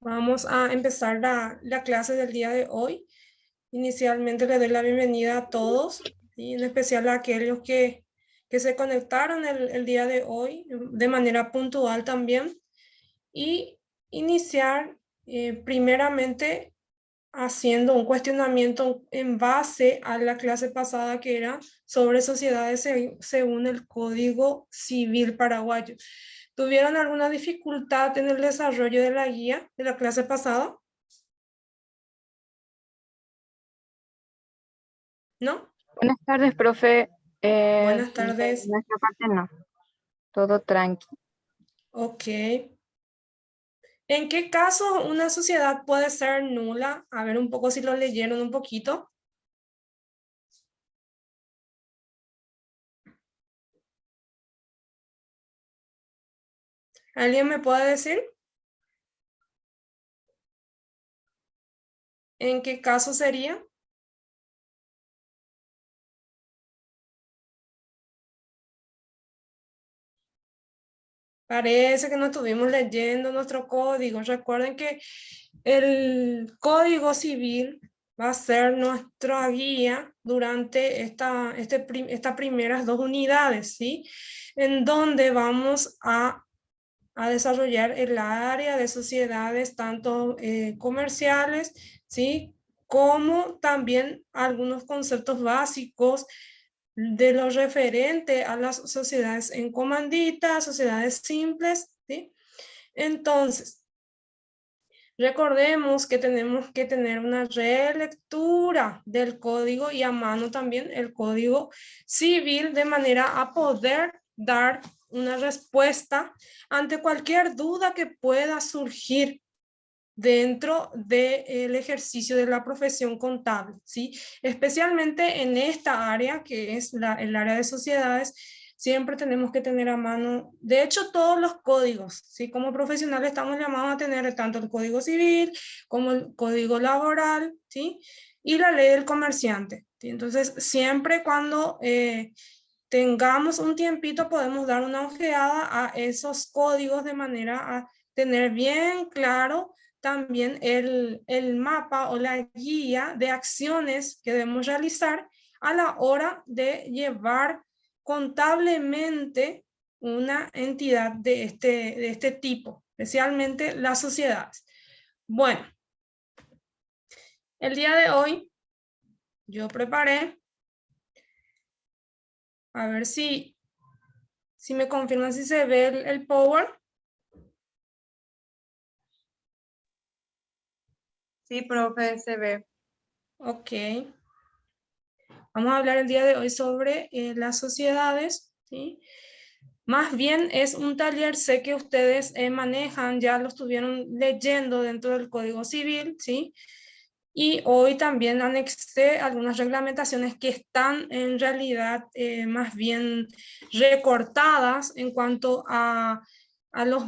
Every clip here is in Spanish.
Vamos a empezar la clase del día de hoy. Inicialmente le doy la bienvenida a todos, y en especial a aquellos que se conectaron el día de hoy de manera puntual también. Y iniciar primeramente haciendo un cuestionamiento en base a la clase pasada que era sobre sociedades según el Código Civil paraguayo. ¿Tuvieron alguna dificultad en el desarrollo de la guía de la clase pasada? ¿No? Buenas tardes, profe. Buenas De tardes. nuestra parte no, todo tranqui. Ok. ¿En qué caso una sociedad puede ser nula? A ver un poco si lo leyeron un poquito. ¿Alguien me puede decir en qué caso sería? Parece que no estuvimos leyendo nuestro código. Recuerden que el Código Civil va a ser nuestra guía durante estas primeras dos unidades, ¿sí? En donde vamos a desarrollar el área de sociedades, tanto comerciales, ¿sí? Como también algunos conceptos básicos de lo referente a las sociedades en comandita, sociedades simples, ¿sí? Entonces, recordemos que tenemos que tener una relectura del código y a mano también el código civil de manera a poder dar una respuesta ante cualquier duda que pueda surgir dentro del ejercicio de la profesión contable, ¿sí? Especialmente en esta área que es el área de sociedades, siempre tenemos que tener a mano, de hecho, todos los códigos, ¿sí? Como profesionales estamos llamados a tener tanto el código civil como el código laboral, ¿sí? Y la ley del comerciante, ¿sí? Entonces, siempre cuando tengamos un tiempito podemos dar una ojeada a esos códigos de manera a tener bien claro también el mapa o la guía de acciones que debemos realizar a la hora de llevar contablemente una entidad de este tipo, especialmente las sociedades. Bueno, el día de hoy yo preparé, a ver si me confirman si se ve el Power. Sí, profe, se ve. Ok. Vamos a hablar el día de hoy sobre las sociedades, ¿sí? Más bien es un taller, sé que ustedes manejan, ya lo estuvieron leyendo dentro del Código Civil, ¿sí? Y hoy también anexé algunas reglamentaciones que están en realidad más bien recortadas en cuanto a los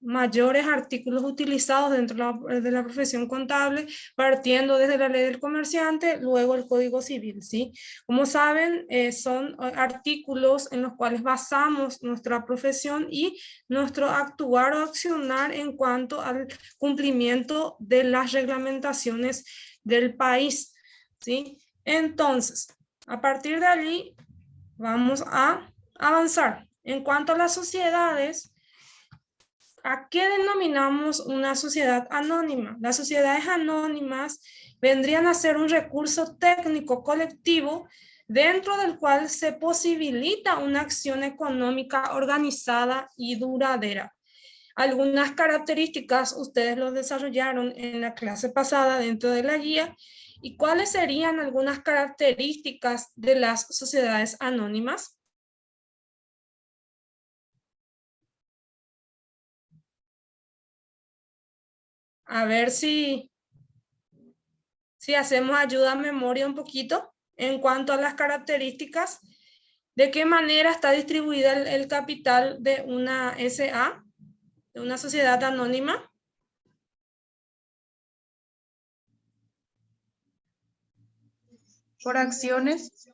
mayores artículos utilizados dentro de la profesión contable, partiendo desde la ley del comerciante, luego el Código Civil, ¿sí? Como saben, son artículos en los cuales basamos nuestra profesión y nuestro actuar o accionar en cuanto al cumplimiento de las reglamentaciones del país, ¿sí? Entonces, a partir de allí, vamos a avanzar. En cuanto a las sociedades, ¿a qué denominamos una sociedad anónima? Las sociedades anónimas vendrían a ser un recurso técnico colectivo dentro del cual se posibilita una acción económica organizada y duradera. Algunas características ustedes los desarrollaron en la clase pasada dentro de la guía. ¿Y cuáles serían algunas características de las sociedades anónimas? A ver si hacemos ayuda a memoria un poquito en cuanto a las características. ¿De qué manera está distribuida el capital de una SA, de una sociedad anónima? Por acciones.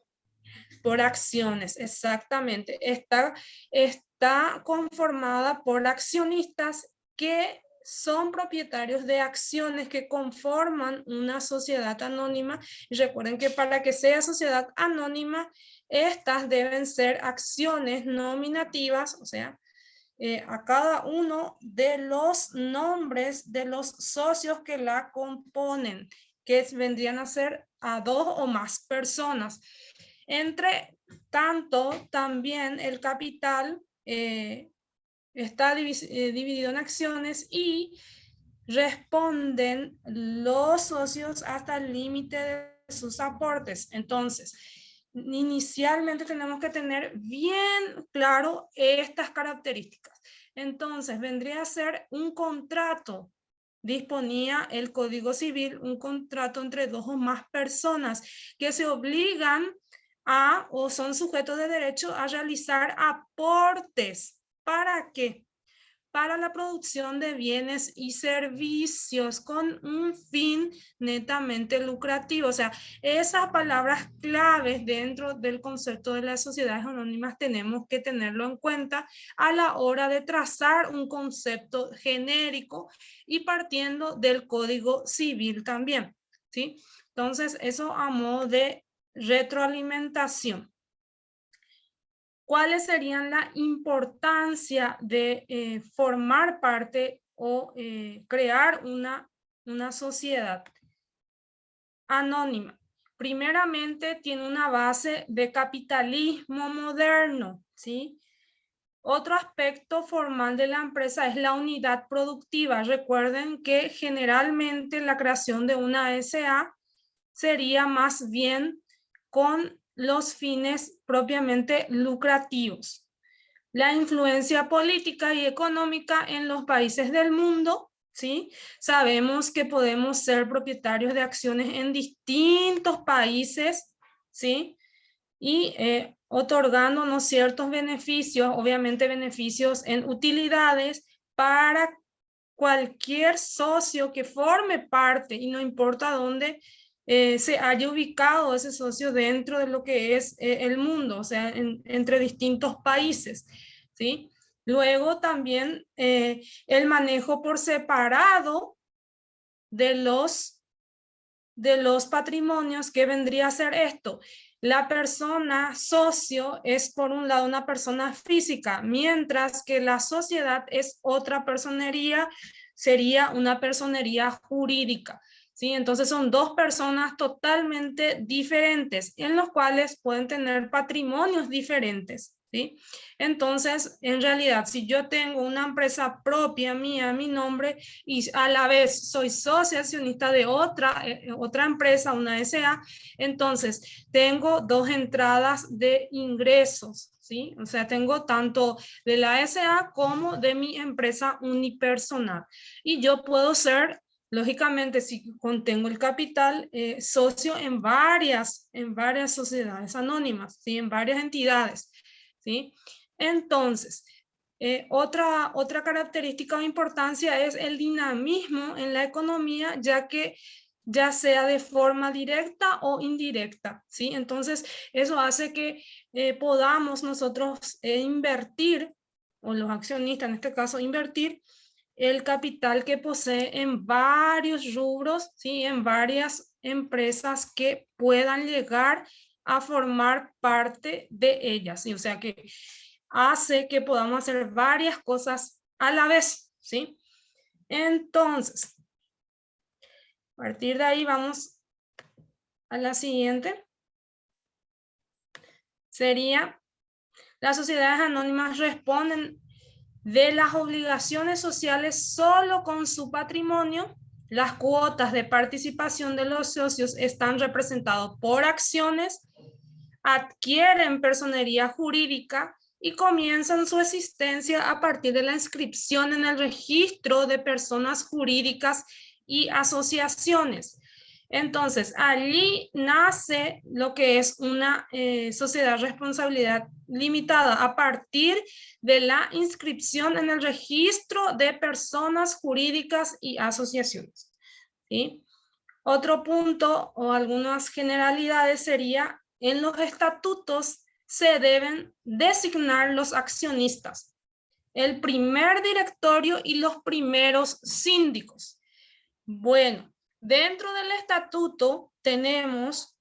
Por acciones, exactamente. Está conformada por accionistas que son propietarios de acciones que conforman una sociedad anónima. Y recuerden que para que sea sociedad anónima, estas deben ser acciones nominativas, o sea, a cada uno de los nombres de los socios que la componen, que vendrían a ser a 2 o más personas. Entre tanto, también el capital está dividido en acciones y responden los socios hasta el límite de sus aportes. Entonces, inicialmente tenemos que tener bien claro estas características. Entonces, vendría a ser un contrato. Disponía el Código Civil un contrato entre 2 o más personas que se obligan a o son sujetos de derecho a realizar aportes. ¿Para qué? Para la producción de bienes y servicios con un fin netamente lucrativo. O sea, esas palabras claves dentro del concepto de las sociedades anónimas tenemos que tenerlo en cuenta a la hora de trazar un concepto genérico y partiendo del Código Civil también, ¿sí? Entonces, eso a modo de retroalimentación. ¿Cuáles serían la importancia de formar parte o crear una sociedad anónima? Primeramente, tiene una base de capitalismo moderno, ¿sí? Otro aspecto formal de la empresa es la unidad productiva. Recuerden que generalmente la creación de una SA sería más bien con los fines propiamente lucrativos. La influencia política y económica en los países del mundo, ¿sí? Sabemos que podemos ser propietarios de acciones en distintos países, ¿sí? Y otorgándonos ciertos beneficios, obviamente beneficios en utilidades para cualquier socio que forme parte, y no importa dónde se haya ubicado ese socio dentro de lo que es el mundo, o sea, entre distintos países, ¿sí? Luego también el manejo por separado de los patrimonios. ¿Qué vendría a ser esto? La persona socio es por un lado una persona física, mientras que la sociedad es otra personería, sería una personería jurídica, ¿sí? Entonces son dos personas totalmente diferentes en los cuales pueden tener patrimonios diferentes, ¿sí? Entonces, en realidad, si yo tengo una empresa propia mía, a mi nombre, y a la vez soy socio accionista de otra empresa, una SA, entonces tengo dos entradas de ingresos, ¿sí? O sea, tengo tanto de la SA como de mi empresa unipersonal. Y yo puedo ser, lógicamente, si contengo el capital, socio en varias sociedades anónimas, ¿sí? En varias entidades, ¿sí? Entonces, otra característica o importancia es el dinamismo en la economía, ya que ya sea de forma directa o indirecta, ¿sí? Entonces, eso hace que podamos nosotros invertir, o los accionistas en este caso, invertir el capital que posee en varios rubros, ¿sí? En varias empresas que puedan llegar a formar parte de ellas, ¿sí? O sea que hace que podamos hacer varias cosas a la vez, ¿sí? Entonces, a partir de ahí vamos a la siguiente. Sería, las sociedades anónimas responden de las obligaciones sociales solo con su patrimonio. Las cuotas de participación de los socios están representados por acciones, adquieren personería jurídica y comienzan su existencia a partir de la inscripción en el registro de personas jurídicas y asociaciones. Entonces, allí nace lo que es una sociedad de responsabilidad limitada a partir de la inscripción en el registro de personas jurídicas y asociaciones, ¿sí? Otro punto o algunas generalidades sería, en los estatutos se deben designar los accionistas, el primer directorio y los primeros síndicos. Bueno, dentro del estatuto tenemos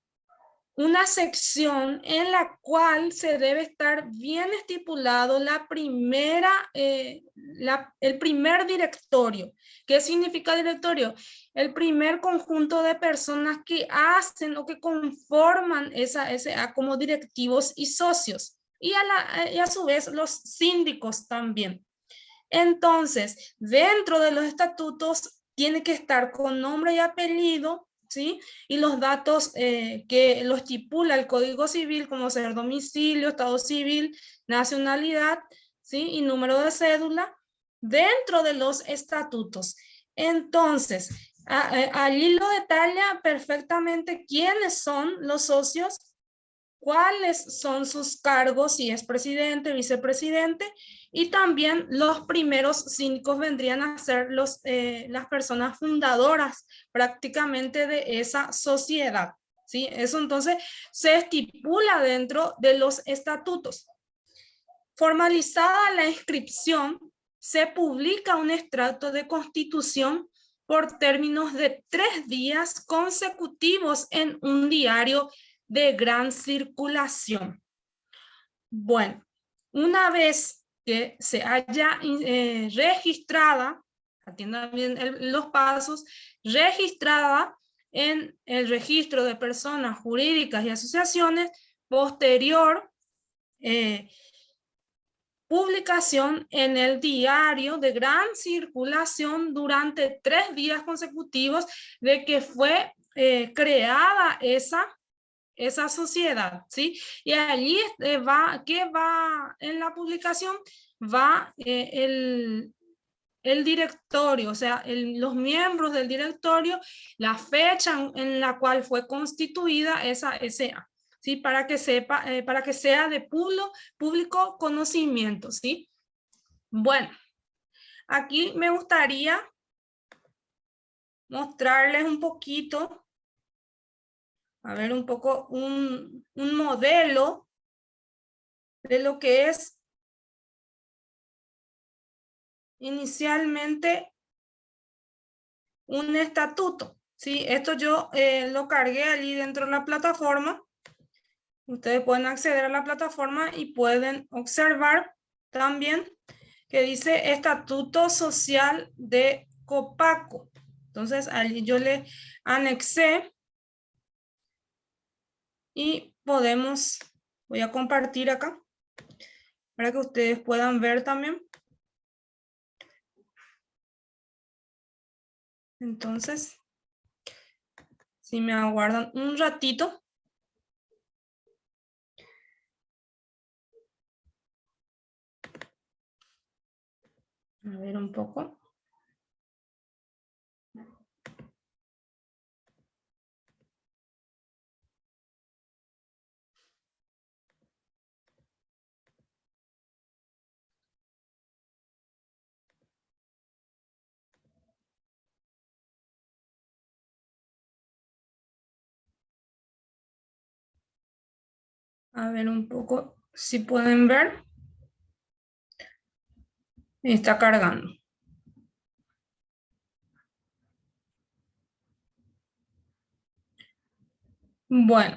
una sección en la cual se debe estar bien estipulado el primer directorio. ¿Qué significa directorio? El primer conjunto de personas que hacen o que conforman esa como directivos y socios. Y a su vez los síndicos también. Entonces, dentro de los estatutos tiene que estar con nombre y apellido, ¿sí? Y los datos que lo estipula el Código Civil, como ser domicilio, estado civil, nacionalidad, ¿sí? Y número de cédula, dentro de los estatutos. Entonces, allí lo detalla perfectamente quiénes son los socios, cuáles son sus cargos, si es presidente, vicepresidente, y también los primeros síndicos vendrían a ser las personas fundadoras prácticamente de esa sociedad, ¿sí? Eso entonces se estipula dentro de los estatutos. Formalizada la inscripción, se publica un extracto de constitución por términos de 3 días consecutivos en un diario de gran circulación. Bueno, una vez que se haya registrada, atiendan bien los pasos, registrada en el registro de personas jurídicas y asociaciones, posterior publicación en el diario de gran circulación durante 3 días consecutivos de que fue creada esa sociedad, ¿sí? Y allí ¿qué va en la publicación? Va el directorio, o sea, los miembros del directorio, la fecha en la cual fue constituida esa SA, ¿sí? Para que sepa, para que sea de público conocimiento, ¿sí? Bueno, aquí me gustaría mostrarles un poquito, a ver, un poco un modelo de lo que es inicialmente un estatuto, ¿sí? Esto yo lo cargué allí dentro de la plataforma. Ustedes pueden acceder a la plataforma y pueden observar también que dice Estatuto Social de Copaco. Entonces, allí yo le anexé y voy a compartir acá para que ustedes puedan ver también. Entonces, si me aguardan un ratito. A ver un poco. A ver un poco si pueden ver. Está cargando. Bueno,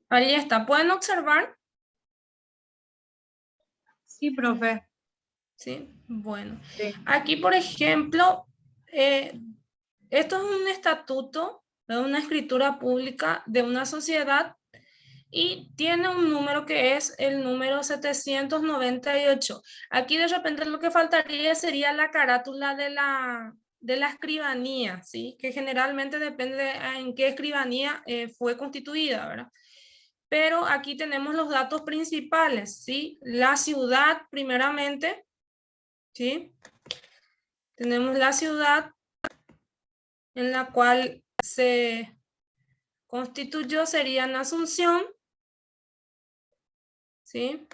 ahí está. ¿Pueden observar? Sí, profe. Sí, bueno. Sí. Aquí, por ejemplo, esto es un estatuto de una escritura pública de una sociedad y tiene un número que es el número 798. Aquí de repente lo que faltaría sería la carátula de la escribanía, ¿sí? Que generalmente depende de en qué escribanía fue constituida, ¿verdad? Pero aquí tenemos los datos principales, ¿sí? La ciudad primeramente, ¿sí? Tenemos la ciudad en la cual se constituyó, sería en Asunción, ¿sí?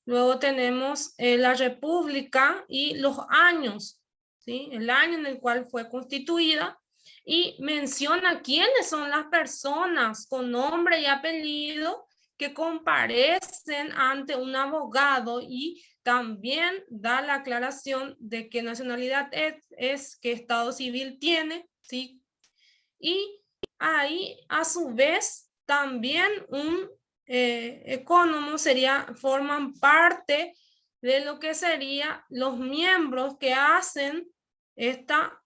Luego tenemos la república y los años, ¿sí? El año en el cual fue constituida y menciona quiénes son las personas con nombre y apellido que comparecen ante un abogado y también da la aclaración de qué nacionalidad es, qué estado civil tiene, ¿sí? Y ahí, a su vez, también un ecónomo forman parte de lo que serían los miembros que hacen esta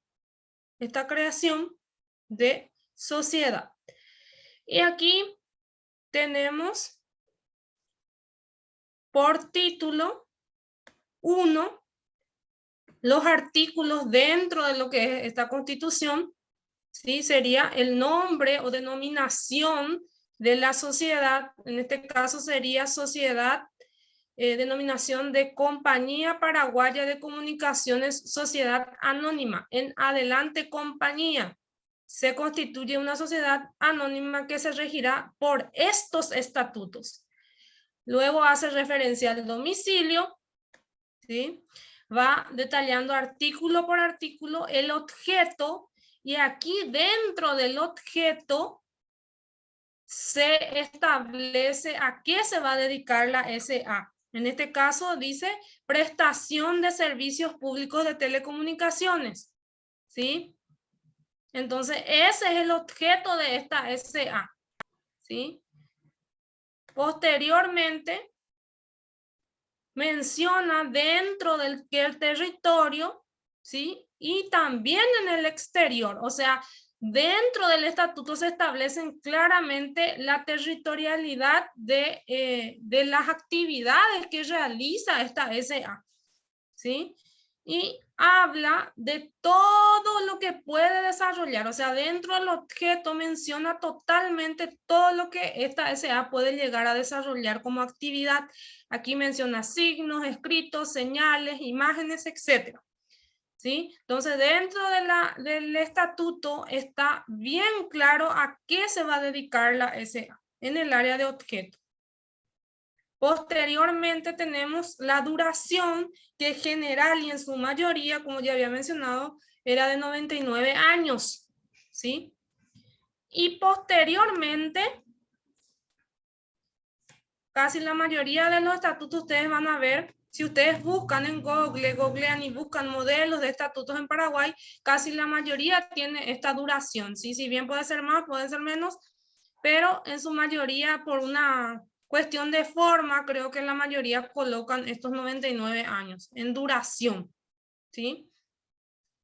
creación de sociedad. Y aquí tenemos por título 1 los artículos dentro de lo que es esta Constitución, ¿sí? Sería el nombre o denominación de la sociedad, en este caso sería sociedad, denominación de Compañía Paraguaya de Comunicaciones, Sociedad Anónima. En adelante, compañía. Se constituye una sociedad anónima que se regirá por estos estatutos. Luego hace referencia al domicilio, ¿sí? Va detallando artículo por artículo el objeto, y aquí dentro del objeto se establece a qué se va a dedicar la SA. En este caso dice prestación de servicios públicos de telecomunicaciones, ¿sí? Entonces ese es el objeto de esta SA, ¿sí? Posteriormente menciona dentro del territorio, ¿sí? Y también en el exterior, o sea, dentro del estatuto se establecen claramente la territorialidad de las actividades que realiza esta SA, ¿sí? Y habla de todo lo que puede desarrollar, o sea, dentro del objeto menciona totalmente todo lo que esta SA puede llegar a desarrollar como actividad. Aquí menciona signos, escritos, señales, imágenes, etcétera. ¿Sí? Entonces, dentro del estatuto está bien claro a qué se va a dedicar la SA en el área de objeto. Posteriormente tenemos la duración, que en general y en su mayoría, como ya había mencionado, era de 99 años, ¿sí? Y posteriormente, casi la mayoría de los estatutos ustedes van a ver, si ustedes buscan en Google, googlean y buscan modelos de estatutos en Paraguay, casi la mayoría tiene esta duración, ¿sí? Si bien puede ser más, puede ser menos, pero en su mayoría por una cuestión de forma, creo que la mayoría colocan estos 99 años en duración, ¿sí?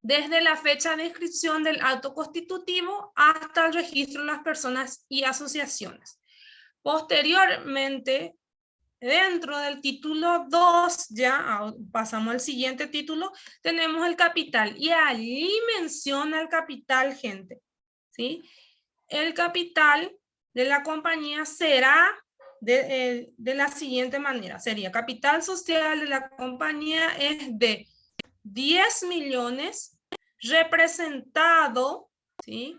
Desde la fecha de inscripción del acto constitutivo hasta el registro de las personas y asociaciones. Posteriormente, dentro del título 2, ya pasamos al siguiente título, tenemos el capital, y allí menciona el capital, gente, ¿sí? El capital de la compañía será de la siguiente manera, sería capital social de la compañía es de 10 millones representado, ¿sí?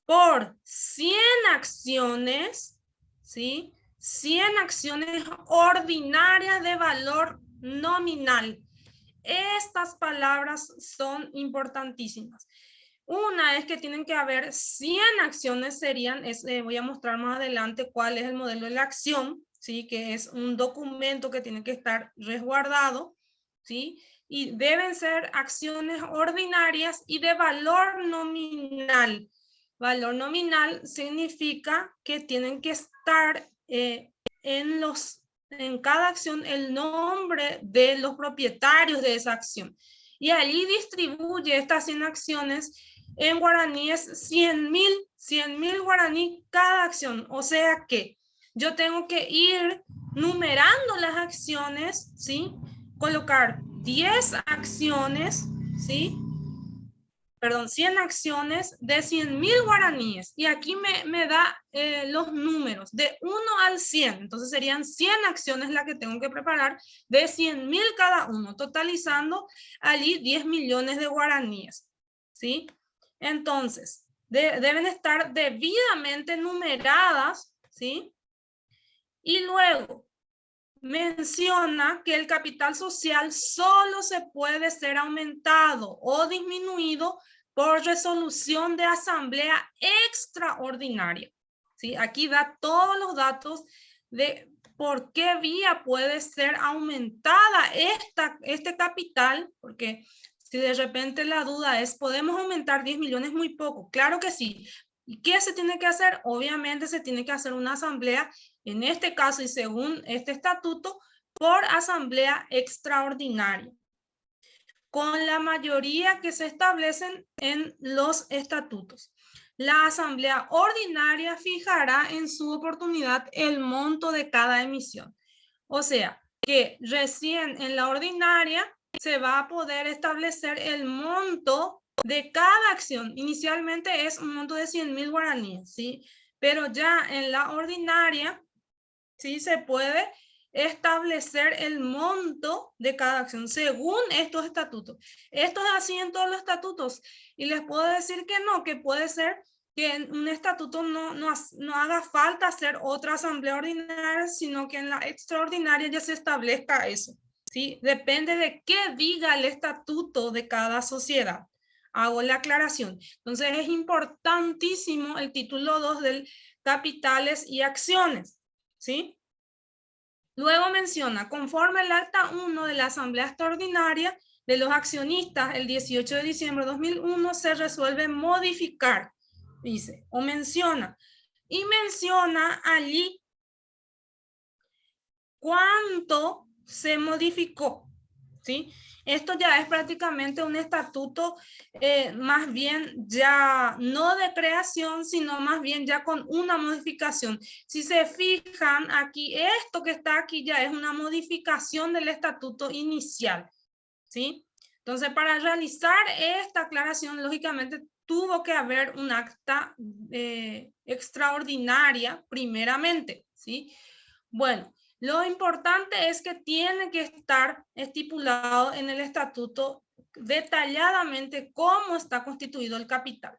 Por 100 acciones, ¿sí? 100 acciones ordinarias de valor nominal. Estas palabras son importantísimas. Una es que tienen que haber 100 acciones, voy a mostrar más adelante cuál es el modelo de la acción, ¿sí? Que es un documento que tiene que estar resguardado, ¿sí? Y deben ser acciones ordinarias y de valor nominal. Valor nominal significa que tienen que estar en cada acción el nombre de los propietarios de esa acción. Y allí distribuye estas 100 acciones en guaraníes 100.000 guaraní cada acción. O sea que yo tengo que ir numerando las acciones, ¿sí? Colocar 10 acciones, ¿sí? Perdón, 100 acciones de 100.000 guaraníes. Y aquí me da los números de 1 al 100. Entonces serían 100 acciones las que tengo que preparar de 100.000 cada uno, totalizando allí 10 millones de guaraníes, ¿sí? Entonces, deben estar debidamente numeradas, ¿sí? Y luego menciona que el capital social solo se puede ser aumentado o disminuido por resolución de asamblea extraordinaria, ¿sí? Aquí da todos los datos de por qué vía puede ser aumentada este capital, porque si de repente la duda es, ¿podemos aumentar 10 millones? Muy poco. Claro que sí. ¿Y qué se tiene que hacer? Obviamente se tiene que hacer una asamblea, en este caso y según este estatuto, por asamblea extraordinaria, con la mayoría que se establecen en los estatutos. La asamblea ordinaria fijará en su oportunidad el monto de cada emisión. O sea, que recién en la ordinaria se va a poder establecer el monto de cada acción. Inicialmente es un monto de 100.000 guaraníes, ¿sí? Pero ya en la ordinaria, ¿sí? Se puede establecer el monto de cada acción según estos estatutos. Esto es así en todos los estatutos. Y les puedo decir que no, que puede ser que en un estatuto no haga falta hacer otra asamblea ordinaria, sino que en la extraordinaria ya se establezca eso, ¿sí? Depende de qué diga el estatuto de cada sociedad. Hago la aclaración. Entonces es importantísimo el título 2 del capitales y acciones, ¿sí? Luego menciona, conforme el acta 1 de la Asamblea Extraordinaria de los accionistas el 18 de diciembre de 2001 se resuelve modificar, dice, o menciona, y menciona allí cuánto se modificó, ¿sí? Esto ya es prácticamente un estatuto más bien ya no de creación, sino más bien ya con una modificación. Si se fijan aquí, esto que está aquí ya es una modificación del estatuto inicial, ¿sí? Entonces, para realizar esta aclaración, lógicamente tuvo que haber un acta extraordinaria primeramente, ¿sí? Bueno, lo importante es que tiene que estar estipulado en el estatuto detalladamente cómo está constituido el capital.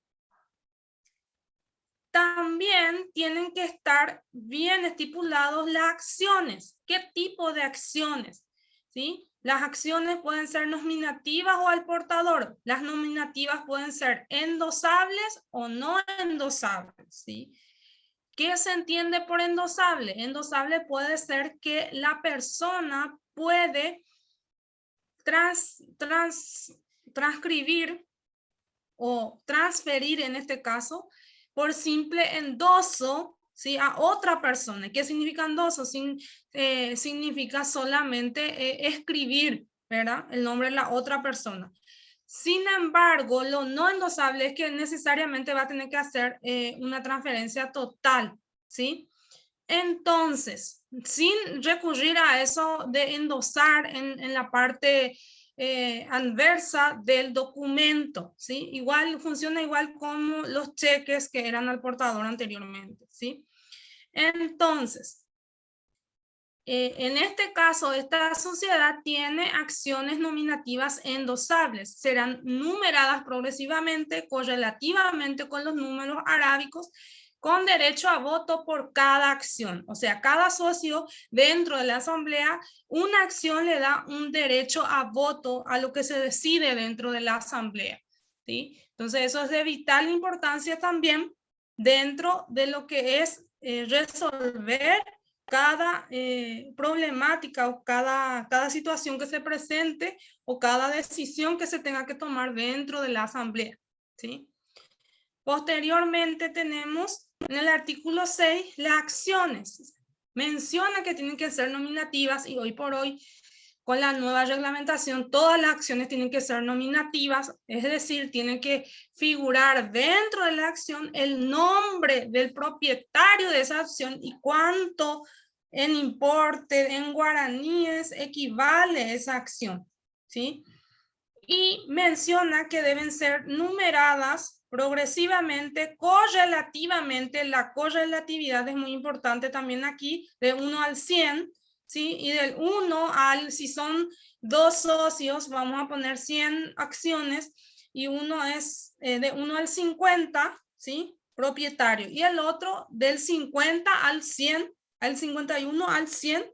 También tienen que estar bien estipulados las acciones. ¿Qué tipo de acciones? ¿Sí? Las acciones pueden ser nominativas o al portador. Las nominativas pueden ser endosables o no endosables, ¿sí? ¿Qué se entiende por endosable? Endosable puede ser que la persona puede transcribir o transferir, en este caso, por simple endoso, ¿sí? A otra persona. ¿Qué significa endoso? Significa solamente escribir, ¿verdad? El nombre de la otra persona. Sin embargo, lo no endosable es que necesariamente va a tener que hacer una transferencia total, ¿sí? Entonces, sin recurrir a eso de endosar en la parte adversa del documento, ¿sí? Igual funciona igual como los cheques que eran al portador anteriormente, ¿sí? Entonces, en este caso, esta sociedad tiene acciones nominativas endosables. Serán numeradas progresivamente, correlativamente con los números arábicos, con derecho a voto por cada acción. O sea, cada socio dentro de la asamblea, una acción le da un derecho a voto a lo que se decide dentro de la asamblea, ¿sí? Entonces, eso es de vital importancia también dentro de lo que es resolver cada problemática o cada situación que se presente o cada decisión que se tenga que tomar dentro de la asamblea, ¿sí? Posteriormente tenemos en el artículo 6 las acciones. Menciona que tienen que ser nominativas y hoy por hoy con la nueva reglamentación todas las acciones tienen que ser nominativas, es decir, tienen que figurar dentro de la acción el nombre del propietario de esa acción y cuánto en importe, en guaraníes equivale esa acción, ¿sí? Y menciona que deben ser numeradas progresivamente, correlativamente. La correlatividad es muy importante también aquí, de 1 al 100, ¿sí? Y del 1 al, si son dos socios, vamos a poner 100 acciones y uno es de 1 al 50, ¿sí? Propietario. Y el otro del 50 al 100, al 51 al 100,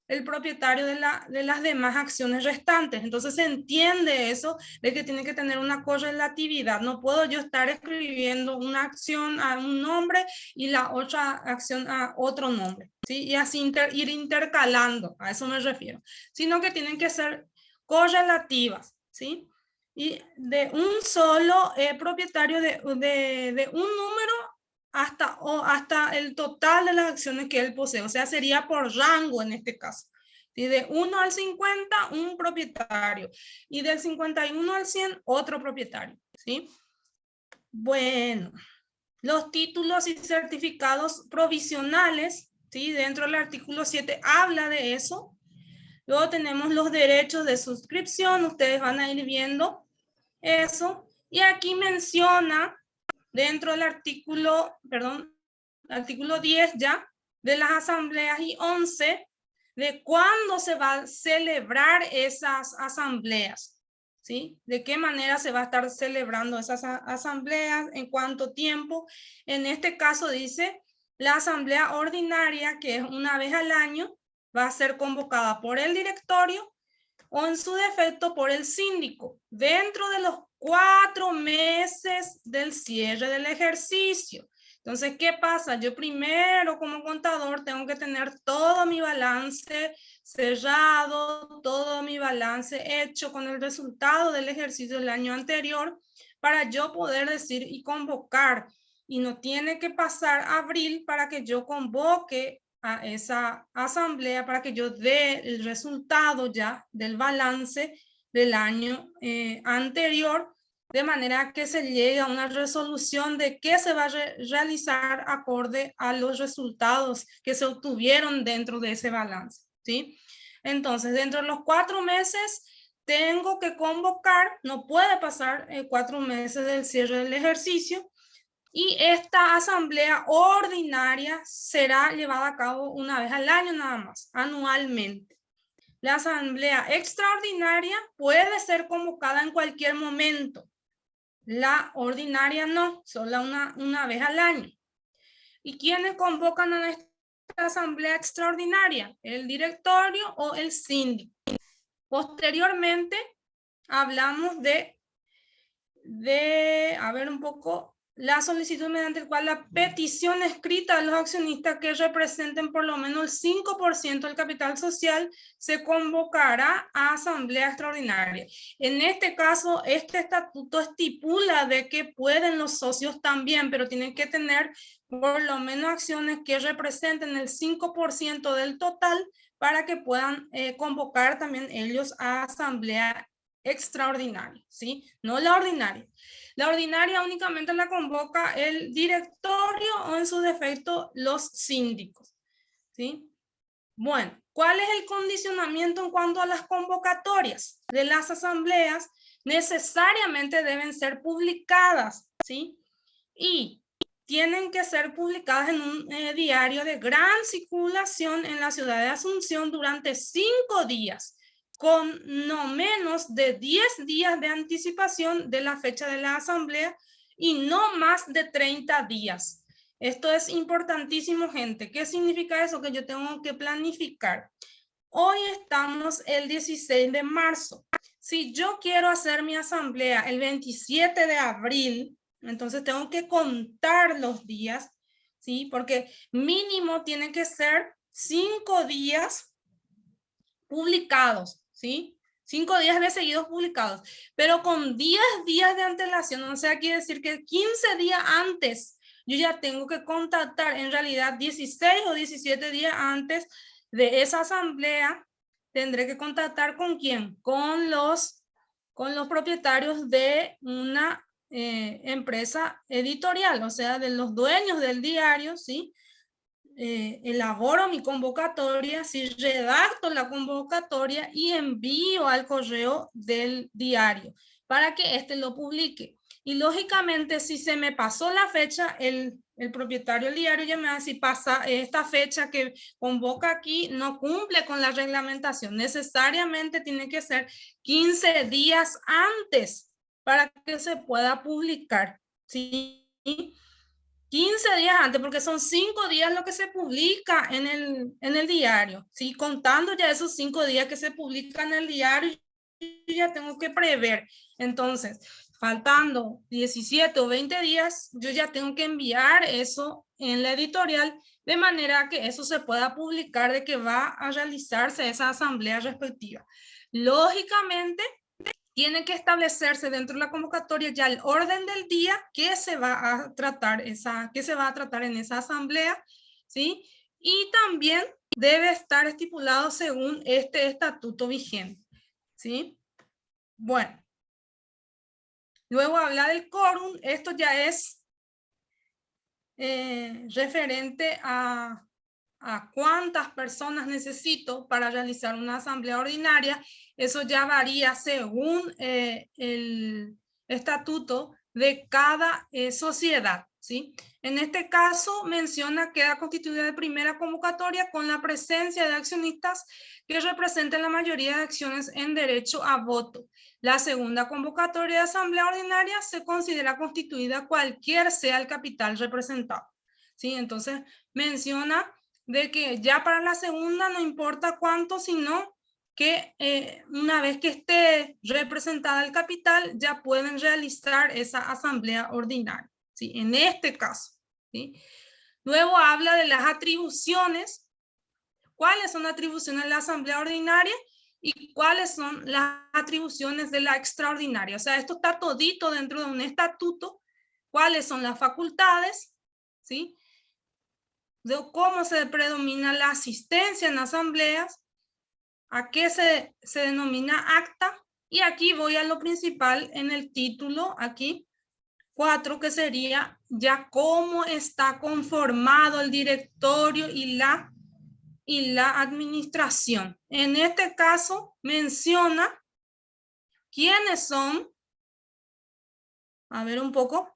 el propietario de las demás acciones restantes. Entonces se entiende eso de que tiene que tener una correlatividad. No puedo yo estar escribiendo una acción a un nombre y la otra acción a otro nombre. ¿sí? Y así ir intercalando, a eso me refiero, sino que tienen que ser correlativas, ¿sí? Y de un solo propietario de un número hasta el total de las acciones que él posee, o sea, sería por rango en este caso. ¿Sí? De 1 al 50, un propietario, y del 51 al 100, otro propietario, ¿sí? Bueno, los títulos y certificados provisionales, ¿sí? Dentro del artículo 7 habla de eso. Luego tenemos los derechos de suscripción, ustedes van a ir viendo eso. Y aquí menciona dentro del artículo 10 ya, de las asambleas, y 11, de cuándo se va a celebrar esas asambleas, ¿sí? De qué manera se va a estar celebrando esas asambleas, en cuánto tiempo. En este caso dice, la asamblea ordinaria, que es una vez al año, va a ser convocada por el directorio o en su defecto por el síndico, dentro de los 4 meses del cierre del ejercicio. Entonces, ¿qué pasa? Yo primero como contador tengo que tener todo mi balance cerrado, todo mi balance hecho con el resultado del ejercicio del año anterior para yo poder decir y convocar. Y no tiene que pasar abril para que yo convoque a esa asamblea, para que yo dé el resultado ya del balance del año anterior, de manera que se llegue a una resolución de qué se va a realizar acorde a los resultados que se obtuvieron dentro de ese balance, ¿sí? Entonces, dentro de los 4 meses tengo que convocar, no puede pasar 4 meses del cierre del ejercicio, y esta asamblea ordinaria será llevada a cabo una vez al año nada más, anualmente. La asamblea extraordinaria puede ser convocada en cualquier momento. La ordinaria no, solo una vez al año. ¿Y quiénes convocan a esta asamblea extraordinaria? El directorio o el síndico. Posteriormente hablamos de a ver un poco, la solicitud mediante la cual la petición escrita de los accionistas que representen por lo menos el 5% del capital social se convocará a asamblea extraordinaria. En este caso, este estatuto estipula de que pueden los socios también, pero tienen que tener por lo menos acciones que representen el 5% del total para que puedan convocar también ellos a asamblea extraordinaria, ¿sí? No la ordinaria. La ordinaria únicamente la convoca el directorio o en su defecto los síndicos, ¿sí? Bueno, ¿cuál es el condicionamiento en cuanto a las convocatorias de las asambleas? Necesariamente deben ser publicadas, ¿sí? Y tienen que ser publicadas en un diario de gran circulación en la ciudad de Asunción durante 5 días, con no menos de 10 días de anticipación de la fecha de la asamblea y no más de 30 días. Esto es importantísimo, gente. ¿Qué significa eso? Que yo tengo que planificar. Hoy estamos el 16 de marzo. Si yo quiero hacer mi asamblea el 27 de abril, entonces tengo que contar los días, ¿sí? Porque mínimo tiene que ser 5 días publicados, ¿sí? 5 días de seguidos publicados, pero con 10 días de antelación, o sea, quiere decir que 15 días antes yo ya tengo que contactar, en realidad 16 o 17 días antes de esa asamblea, tendré que contactar ¿con quién? Con los propietarios de una empresa editorial, o sea, de los dueños del diario, ¿sí? Elaboro mi convocatoria, si redacto la convocatoria y envío al correo del diario para que éste lo publique. Y lógicamente, si se me pasó la fecha, el propietario del diario ya me va a decir, pasa esta fecha que convoca aquí, no cumple con la reglamentación. Necesariamente tiene que ser 15 días antes para que se pueda publicar, ¿sí? 15 días antes, porque son 5 días lo que se publica en el diario, ¿sí? Contando ya esos 5 días que se publican en el diario, yo ya tengo que prever. Entonces, faltando 17 o 20 días, yo ya tengo que enviar eso en la editorial de manera que eso se pueda publicar de que va a realizarse esa asamblea respectiva. Lógicamente, tiene que establecerse dentro de la convocatoria ya el orden del día que se va a tratar, en esa asamblea, ¿sí? Y también debe estar estipulado según este estatuto vigente, ¿sí? Bueno. Luego habla del quórum, esto ya es referente a cuántas personas necesito para realizar una asamblea ordinaria. Eso ya varía según el estatuto de cada sociedad, ¿sí? En este caso menciona que queda constituida de primera convocatoria con la presencia de accionistas que representen la mayoría de acciones en derecho a voto. La segunda convocatoria de asamblea ordinaria se considera constituida cualquier sea el capital representado, ¿sí? Entonces menciona de que ya para la segunda no importa cuánto, sino que una vez que esté representada el capital, ya pueden realizar esa asamblea ordinaria, ¿sí? En este caso, ¿sí? Luego habla de las atribuciones. ¿Cuáles son las atribuciones de la asamblea ordinaria? Y cuáles son las atribuciones de la extraordinaria. O sea, esto está todito dentro de un estatuto. ¿Cuáles son las facultades? ¿Sí? De cómo se predomina la asistencia en asambleas, a qué se denomina acta, y aquí voy a lo principal en el título, aquí 4, que sería ya cómo está conformado el directorio y la administración. En este caso menciona quiénes son, a ver un poco,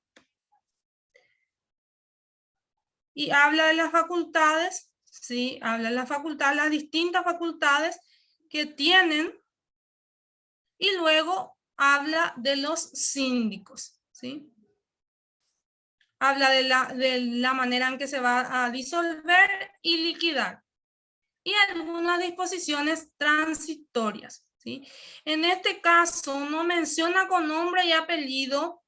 y habla de las facultades, ¿sí? Habla de las facultades, las distintas facultades que tienen, y luego habla de los síndicos, ¿sí? Habla de la manera en que se va a disolver y liquidar, y algunas disposiciones transitorias, ¿sí? En este caso no menciona con nombre y apellido.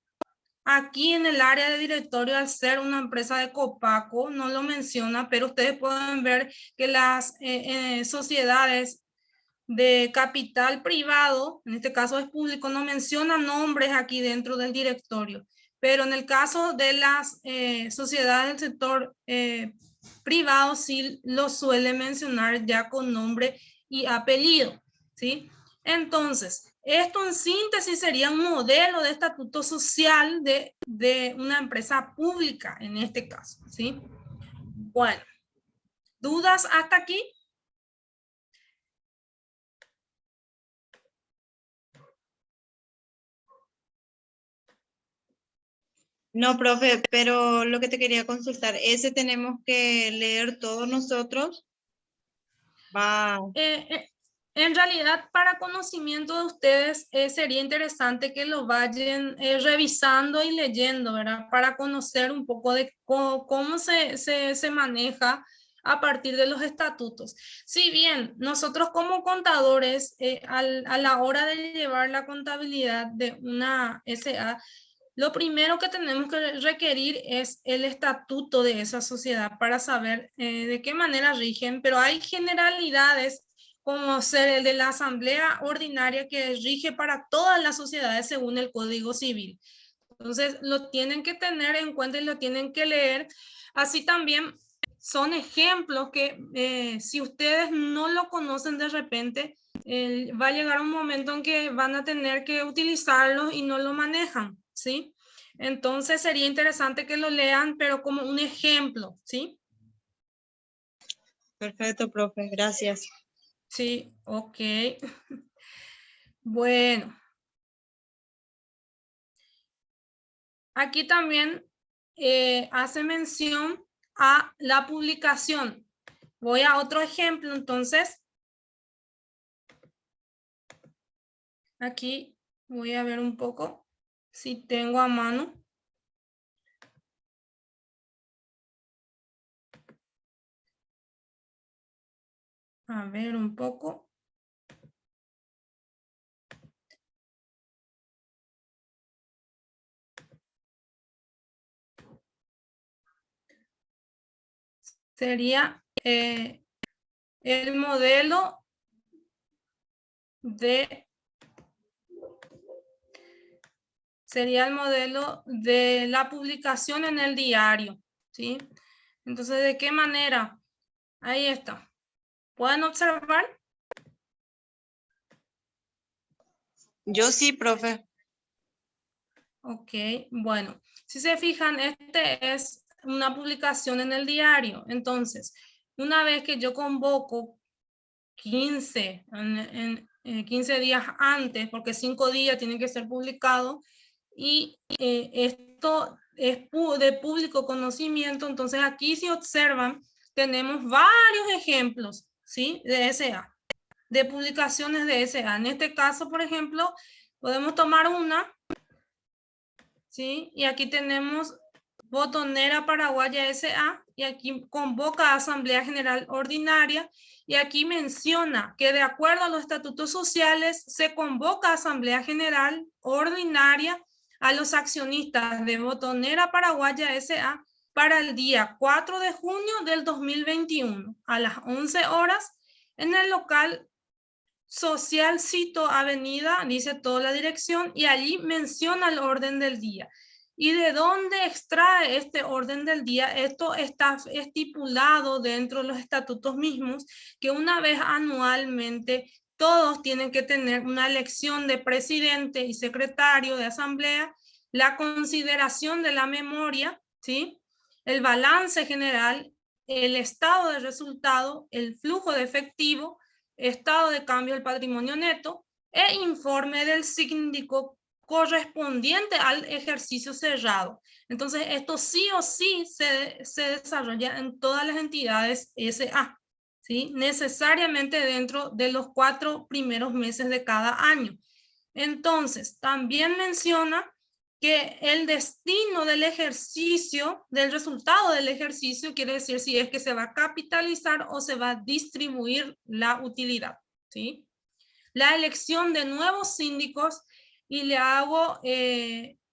Aquí en el área de directorio, al ser una empresa de Copaco, no lo menciona, pero ustedes pueden ver que las sociedades de capital privado, en este caso es público, no mencionan nombres aquí dentro del directorio. Pero en el caso de las sociedades del sector privado, sí lo suele mencionar ya con nombre y apellido, ¿sí? Entonces, esto en síntesis sería un modelo de estatuto social de una empresa pública en este caso, ¿sí? Bueno, ¿dudas hasta aquí? No, profe, pero lo que te quería consultar, ¿ese tenemos que leer todos nosotros? Va. En realidad, para conocimiento de ustedes, sería interesante que lo vayan revisando y leyendo, ¿verdad? Para conocer un poco de cómo se maneja a partir de los estatutos. Si bien nosotros como contadores, a la hora de llevar la contabilidad de una SA, lo primero que tenemos que requerir es el estatuto de esa sociedad para saber de qué manera rigen, pero hay generalidades como ser el de la asamblea ordinaria que rige para todas las sociedades según el Código Civil. Entonces, lo tienen que tener en cuenta y lo tienen que leer. Así también son ejemplos que si ustedes no lo conocen de repente, va a llegar un momento en que van a tener que utilizarlo y no lo manejan, ¿sí? Entonces sería interesante que lo lean, pero como un ejemplo, ¿sí? Perfecto, profe, gracias. Sí, ok. Bueno. Aquí también hace mención a la publicación. Voy a otro ejemplo, entonces. Aquí voy a ver un poco si tengo a mano. A ver un poco. sería el modelo de la publicación en el diario, ¿sí? Entonces, ¿de qué manera? Ahí está. ¿Pueden observar? Yo sí, profe. Ok, bueno. Si se fijan, este es una publicación en el diario. Entonces, una vez que yo convoco 15 días antes, porque 5 días tienen que ser publicados, y esto es de público conocimiento. Entonces aquí, si observan, tenemos varios ejemplos, ¿sí? De SA, de publicaciones de SA. En este caso, por ejemplo, podemos tomar una, ¿sí? Y aquí tenemos Botonera Paraguaya SA, y aquí convoca a Asamblea General Ordinaria, y aquí menciona que de acuerdo a los estatutos sociales se convoca a Asamblea General Ordinaria a los accionistas de Botonera Paraguaya SA para el día 4 de junio del 2021 a las 11 horas en el local social Cito Avenida, dice toda la dirección, y allí menciona el orden del día. ¿Y de dónde extrae este orden del día? Esto está estipulado dentro de los estatutos mismos, que una vez anualmente todos tienen que tener una elección de presidente y secretario de asamblea, la consideración de la memoria, ¿sí? El balance general, el estado de resultado, el flujo de efectivo, estado de cambio del patrimonio neto e informe del síndico correspondiente al ejercicio cerrado. Entonces, esto sí o sí se desarrolla en todas las entidades SA, ¿sí? Necesariamente dentro de los 4 primeros meses de cada año. Entonces, también menciona que el destino del ejercicio, del resultado del ejercicio, quiere decir si es que se va a capitalizar o se va a distribuir la utilidad, ¿sí? La elección de nuevos síndicos, y le hago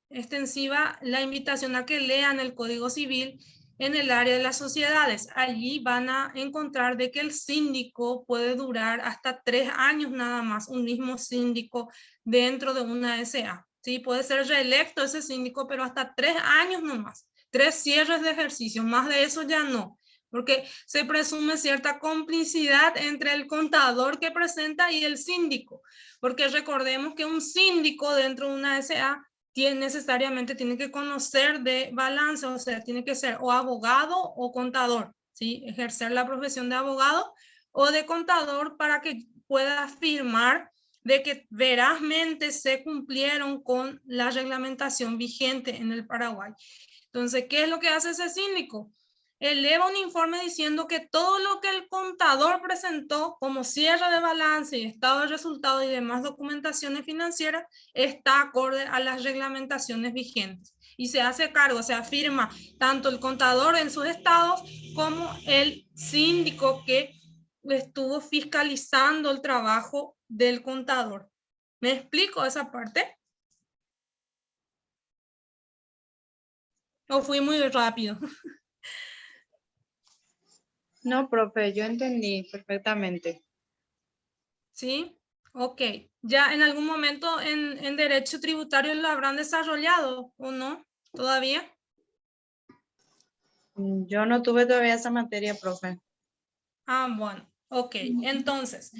extensiva la invitación a que lean el Código Civil en el área de las sociedades. Allí van a encontrar de que el síndico puede durar hasta 3 años nada más, un mismo síndico dentro de una SA. Sí, puede ser reelecto ese síndico, pero hasta 3 años nomás. 3 cierres de ejercicio, más de eso ya no, porque se presume cierta complicidad entre el contador que presenta y el síndico, porque recordemos que un síndico dentro de una SA necesariamente tiene que conocer de balance, o sea, tiene que ser o abogado o contador, ¿sí? Ejercer la profesión de abogado o de contador para que pueda afirmar de que verazmente se cumplieron con la reglamentación vigente en el Paraguay. Entonces, ¿qué es lo que hace ese síndico? Eleva un informe diciendo que todo lo que el contador presentó como cierre de balance y estado de resultados y demás documentaciones financieras está acorde a las reglamentaciones vigentes. Y se hace cargo, se afirma tanto el contador en sus estados como el síndico que estuvo fiscalizando el trabajo del contador. ¿Me explico esa parte? ¿O fui muy rápido? No, profe, yo entendí perfectamente. ¿Sí? Ok. ¿Ya en algún momento en derecho tributario lo habrán desarrollado o no? ¿Todavía? Yo no tuve todavía esa materia, profe. Ah, bueno. Ok. Entonces,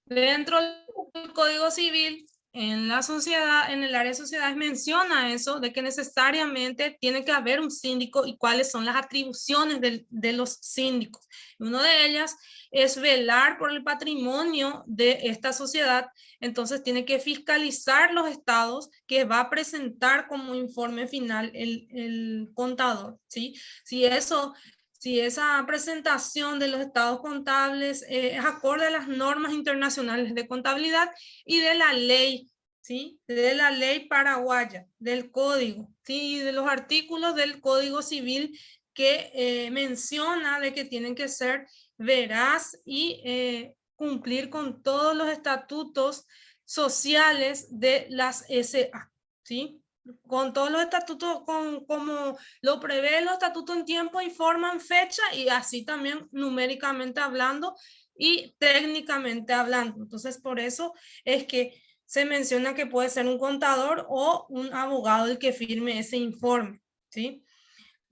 dentro del Código Civil, en la sociedad, en el área de sociedades menciona eso, de que necesariamente tiene que haber un síndico y cuáles son las atribuciones de los síndicos. Una de ellas es velar por el patrimonio de esta sociedad. Entonces tiene que fiscalizar los estados que va a presentar como informe final el contador, ¿sí? Si esa presentación de los estados contables es acorde a las normas internacionales de contabilidad y de la ley, ¿sí? De la ley paraguaya, del código, ¿sí? Y de los artículos del Código Civil que menciona de que tienen que ser veraz y cumplir con todos los estatutos sociales de las SA, ¿sí? con todos los estatutos, como lo prevé los estatutos en tiempo y forma, en fecha, y así también numéricamente hablando y técnicamente hablando. Entonces, por eso es que se menciona que puede ser un contador o un abogado el que firme ese informe, ¿sí?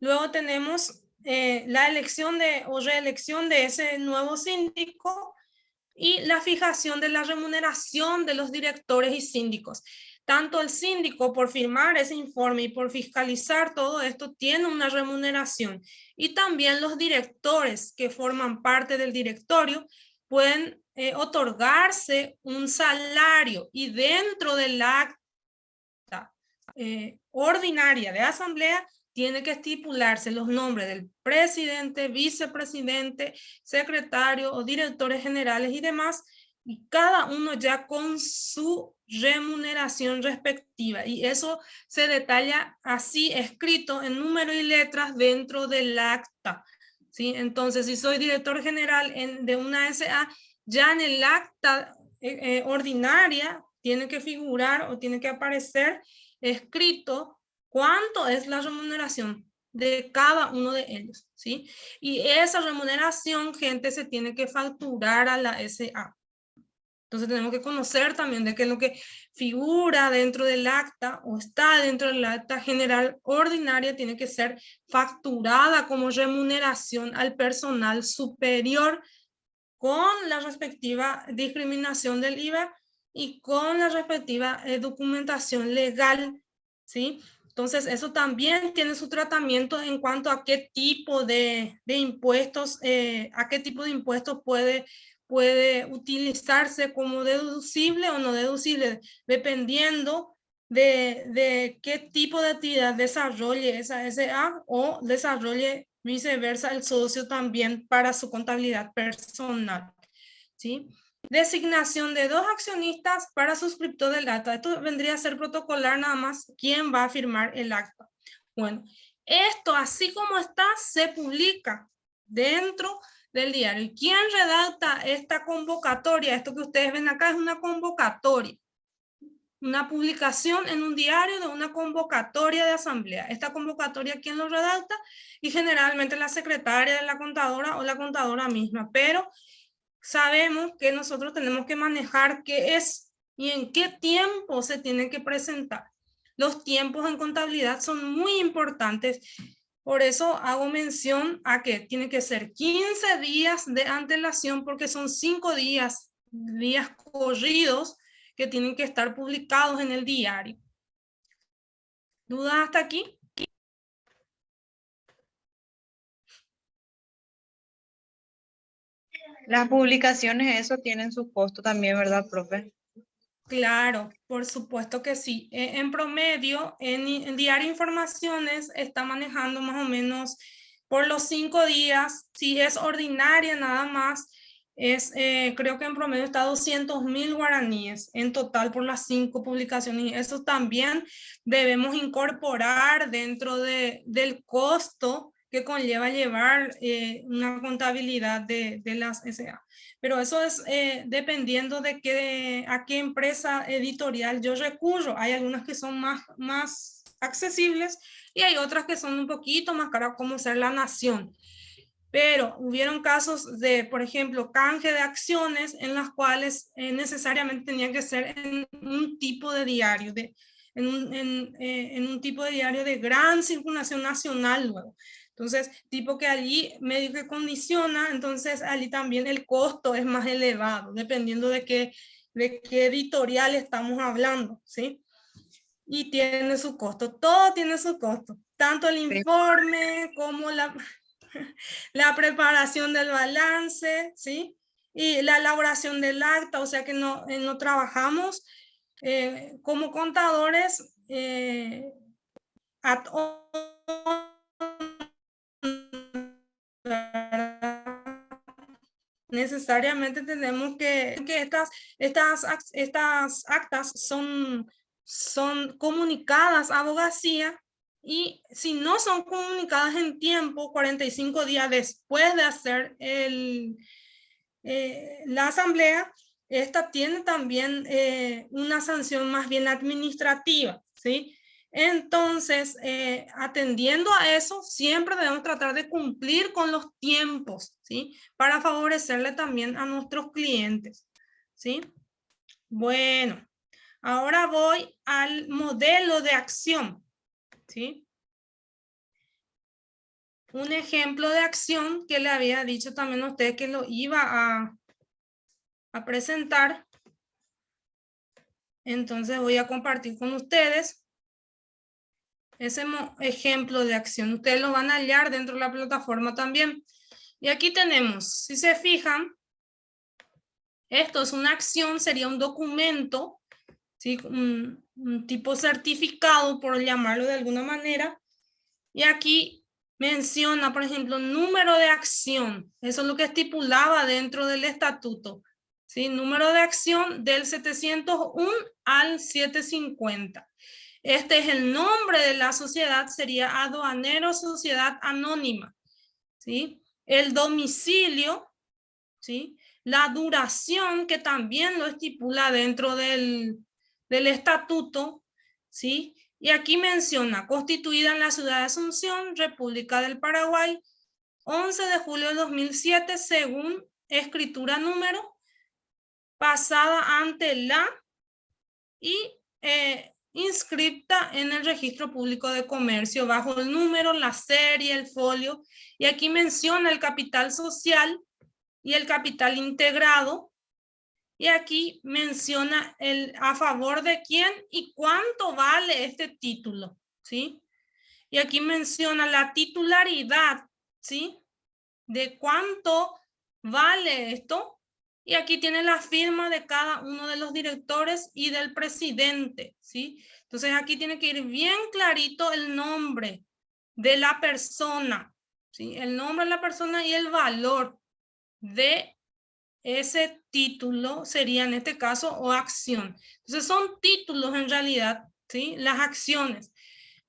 Luego tenemos la elección o reelección de ese nuevo síndico y la fijación de la remuneración de los directores y síndicos. Tanto el síndico, por firmar ese informe y por fiscalizar todo esto, tiene una remuneración. Y también los directores que forman parte del directorio pueden otorgarse un salario, y dentro del acta ordinaria de asamblea tiene que estipularse los nombres del presidente, vicepresidente, secretario o directores generales y demás, y cada uno ya con su remuneración respectiva. Y eso se detalla así escrito en número y letras dentro del acta, ¿sí? Entonces, si soy director general de una SA, ya en el acta ordinaria tiene que figurar o tiene que aparecer escrito cuánto es la remuneración de cada uno de ellos, ¿sí? Y esa remuneración, gente, se tiene que facturar a la SA. Entonces tenemos que conocer también de qué es lo que figura dentro del acta o está dentro del acta general ordinaria, tiene que ser facturada como remuneración al personal superior con la respectiva discriminación del IVA y con la respectiva documentación legal, ¿sí? Entonces, eso también tiene su tratamiento en cuanto a qué tipo de impuestos, a qué tipo de impuestos puede utilizarse como deducible o no deducible, dependiendo de qué tipo de actividad desarrolle esa SA o desarrolle viceversa el socio también para su contabilidad personal, ¿sí? Designación de 2 accionistas para suscriptor del acta. Esto vendría a ser protocolar nada más quién va a firmar el acta. Bueno, esto así como está se publica dentro del diario. ¿Y quién redacta esta convocatoria? Esto que ustedes ven acá es una convocatoria, una publicación en un diario de una convocatoria de asamblea. Esta convocatoria, ¿quién lo redacta? Y generalmente la secretaria de la contadora o la contadora misma, pero sabemos que nosotros tenemos que manejar qué es y en qué tiempo se tiene que presentar. Los tiempos en contabilidad son muy importantes, por eso hago mención a que tiene que ser 15 días de antelación, porque son 5 días corridos que tienen que estar publicados en el diario. ¿Dudas hasta aquí? Las publicaciones, eso tienen su costo también, ¿verdad, profe? Claro, por supuesto que sí. En promedio, en Diario Informaciones está manejando más o menos por los 5 días. Si es ordinaria nada más, creo que en promedio está 200.000 guaraníes en total por las 5 publicaciones. Y eso también debemos incorporar dentro del costo que conlleva llevar una contabilidad de las SA. Pero eso es dependiendo de a qué empresa editorial yo recurro. Hay algunas que son más accesibles y hay otras que son un poquito más caras, como ser La Nación. Pero hubieron casos de, por ejemplo, canje de acciones en las cuales necesariamente tenía que ser en un tipo de diario, en un tipo de diario de gran circulación nacional luego. Entonces, tipo que allí medio que condiciona, entonces allí también el costo es más elevado, dependiendo de qué editorial estamos hablando, ¿sí? Y tiene su costo, todo tiene su costo, tanto el informe como la preparación del balance, ¿sí? Y la elaboración del acta, o sea que no trabajamos como contadores ad hoc, necesariamente tenemos que estas actas son comunicadas a abogacía, y si no son comunicadas en tiempo, 45 días después de hacer la asamblea, esta tiene también una sanción más bien administrativa, ¿sí? Entonces, atendiendo a eso, siempre debemos tratar de cumplir con los tiempos, ¿sí? Para favorecerle también a nuestros clientes, ¿sí? Bueno, ahora voy al modelo de acción, ¿sí? Un ejemplo de acción que le había dicho también a usted que lo iba a presentar. Entonces voy a compartir con ustedes ese ejemplo de acción. Ustedes lo van a hallar dentro de la plataforma también. Y aquí tenemos, si se fijan, esto es una acción, sería un documento, ¿sí? Un tipo certificado, por llamarlo de alguna manera. Y aquí menciona, por ejemplo, número de acción. Eso es lo que estipulaba dentro del estatuto, ¿sí? Número de acción del 701 al 750. Este es el nombre de la sociedad, sería Aduanero Sociedad Anónima, ¿sí? El domicilio, ¿sí? La duración, que también lo estipula dentro del estatuto, ¿sí? Y aquí menciona, constituida en la ciudad de Asunción, República del Paraguay, 11 de julio de 2007, según escritura número, pasada ante la y inscripta en el registro público de comercio bajo el número, la serie, el folio. Y aquí menciona el capital social y el capital integrado. Y aquí menciona a favor de quién y cuánto vale este título, ¿sí? Y aquí menciona la titularidad, ¿sí? De cuánto vale esto. Y aquí tiene la firma de cada uno de los directores y del presidente, ¿sí? Entonces aquí tiene que ir bien clarito el nombre de la persona, ¿sí? El nombre de la persona y el valor de ese título sería en este caso o acción. Entonces son títulos en realidad, ¿sí? Las acciones.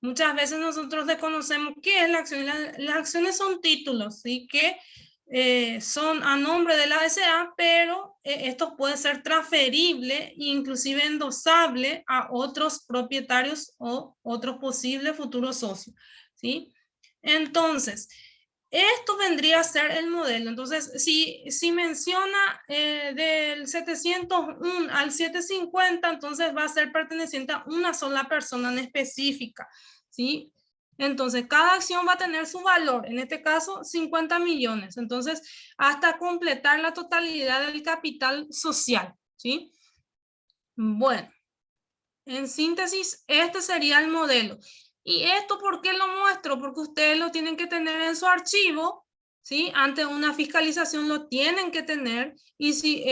Muchas veces nosotros desconocemos qué es la acción. Las acciones son títulos, ¿sí? Que son a nombre de la SA, pero esto puede ser transferible e inclusive endosable a otros propietarios o otros posibles futuros socios, ¿sí? Entonces, esto vendría a ser el modelo. Entonces, si menciona del 701 al 750, entonces va a ser perteneciente a una sola persona en específica, ¿sí? Entonces, cada acción va a tener su valor, en este caso 50 millones. Entonces, hasta completar la totalidad del capital social, ¿sí? Bueno, en síntesis, este sería el modelo. ¿Y esto por qué lo muestro? Porque ustedes lo tienen que tener en su archivo, ¿sí? Ante una fiscalización lo tienen que tener. Y si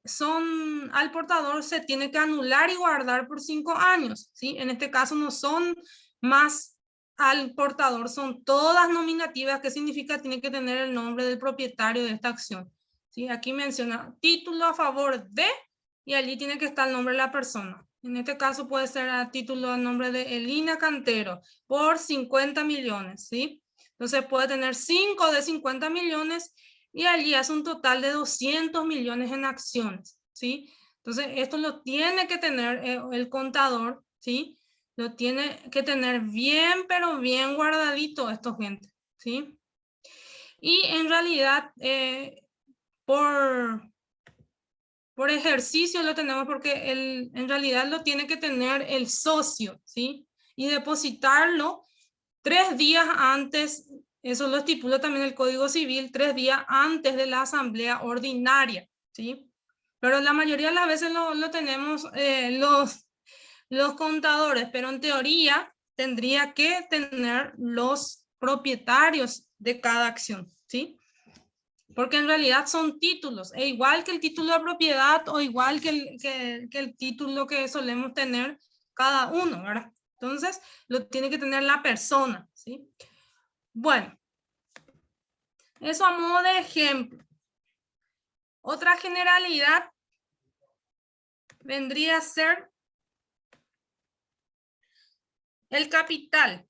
son al portador, se tiene que anular y guardar por 5 años, ¿sí? En este caso no son más al portador, son todas nominativas. ¿Qué significa? Tiene que tener el nombre del propietario de esta acción, ¿sí? Aquí menciona título a favor de, y allí tiene que estar el nombre de la persona. En este caso puede ser a título a nombre de Elina Cantero por 50 millones, ¿sí? Entonces puede tener 5 de 50 millones y allí hace un total de 200 millones en acciones, ¿sí? Entonces esto lo tiene que tener el contador, ¿sí? Lo tiene que tener bien, pero bien guardadito esto, gente, ¿sí? Y en realidad, por ejercicio lo tenemos porque en realidad lo tiene que tener el socio, ¿sí? Y depositarlo 3 días antes, eso lo estipula también el Código Civil, 3 días antes de la asamblea ordinaria, ¿sí? Pero la mayoría de las veces lo tenemos los contadores, pero en teoría tendría que tener los propietarios de cada acción, ¿sí? Porque en realidad son títulos, e igual que el título de propiedad o igual que el título que solemos tener cada uno, ¿verdad? Entonces, lo tiene que tener la persona, ¿sí? Bueno, eso a modo de ejemplo. Otra generalidad vendría a ser el capital.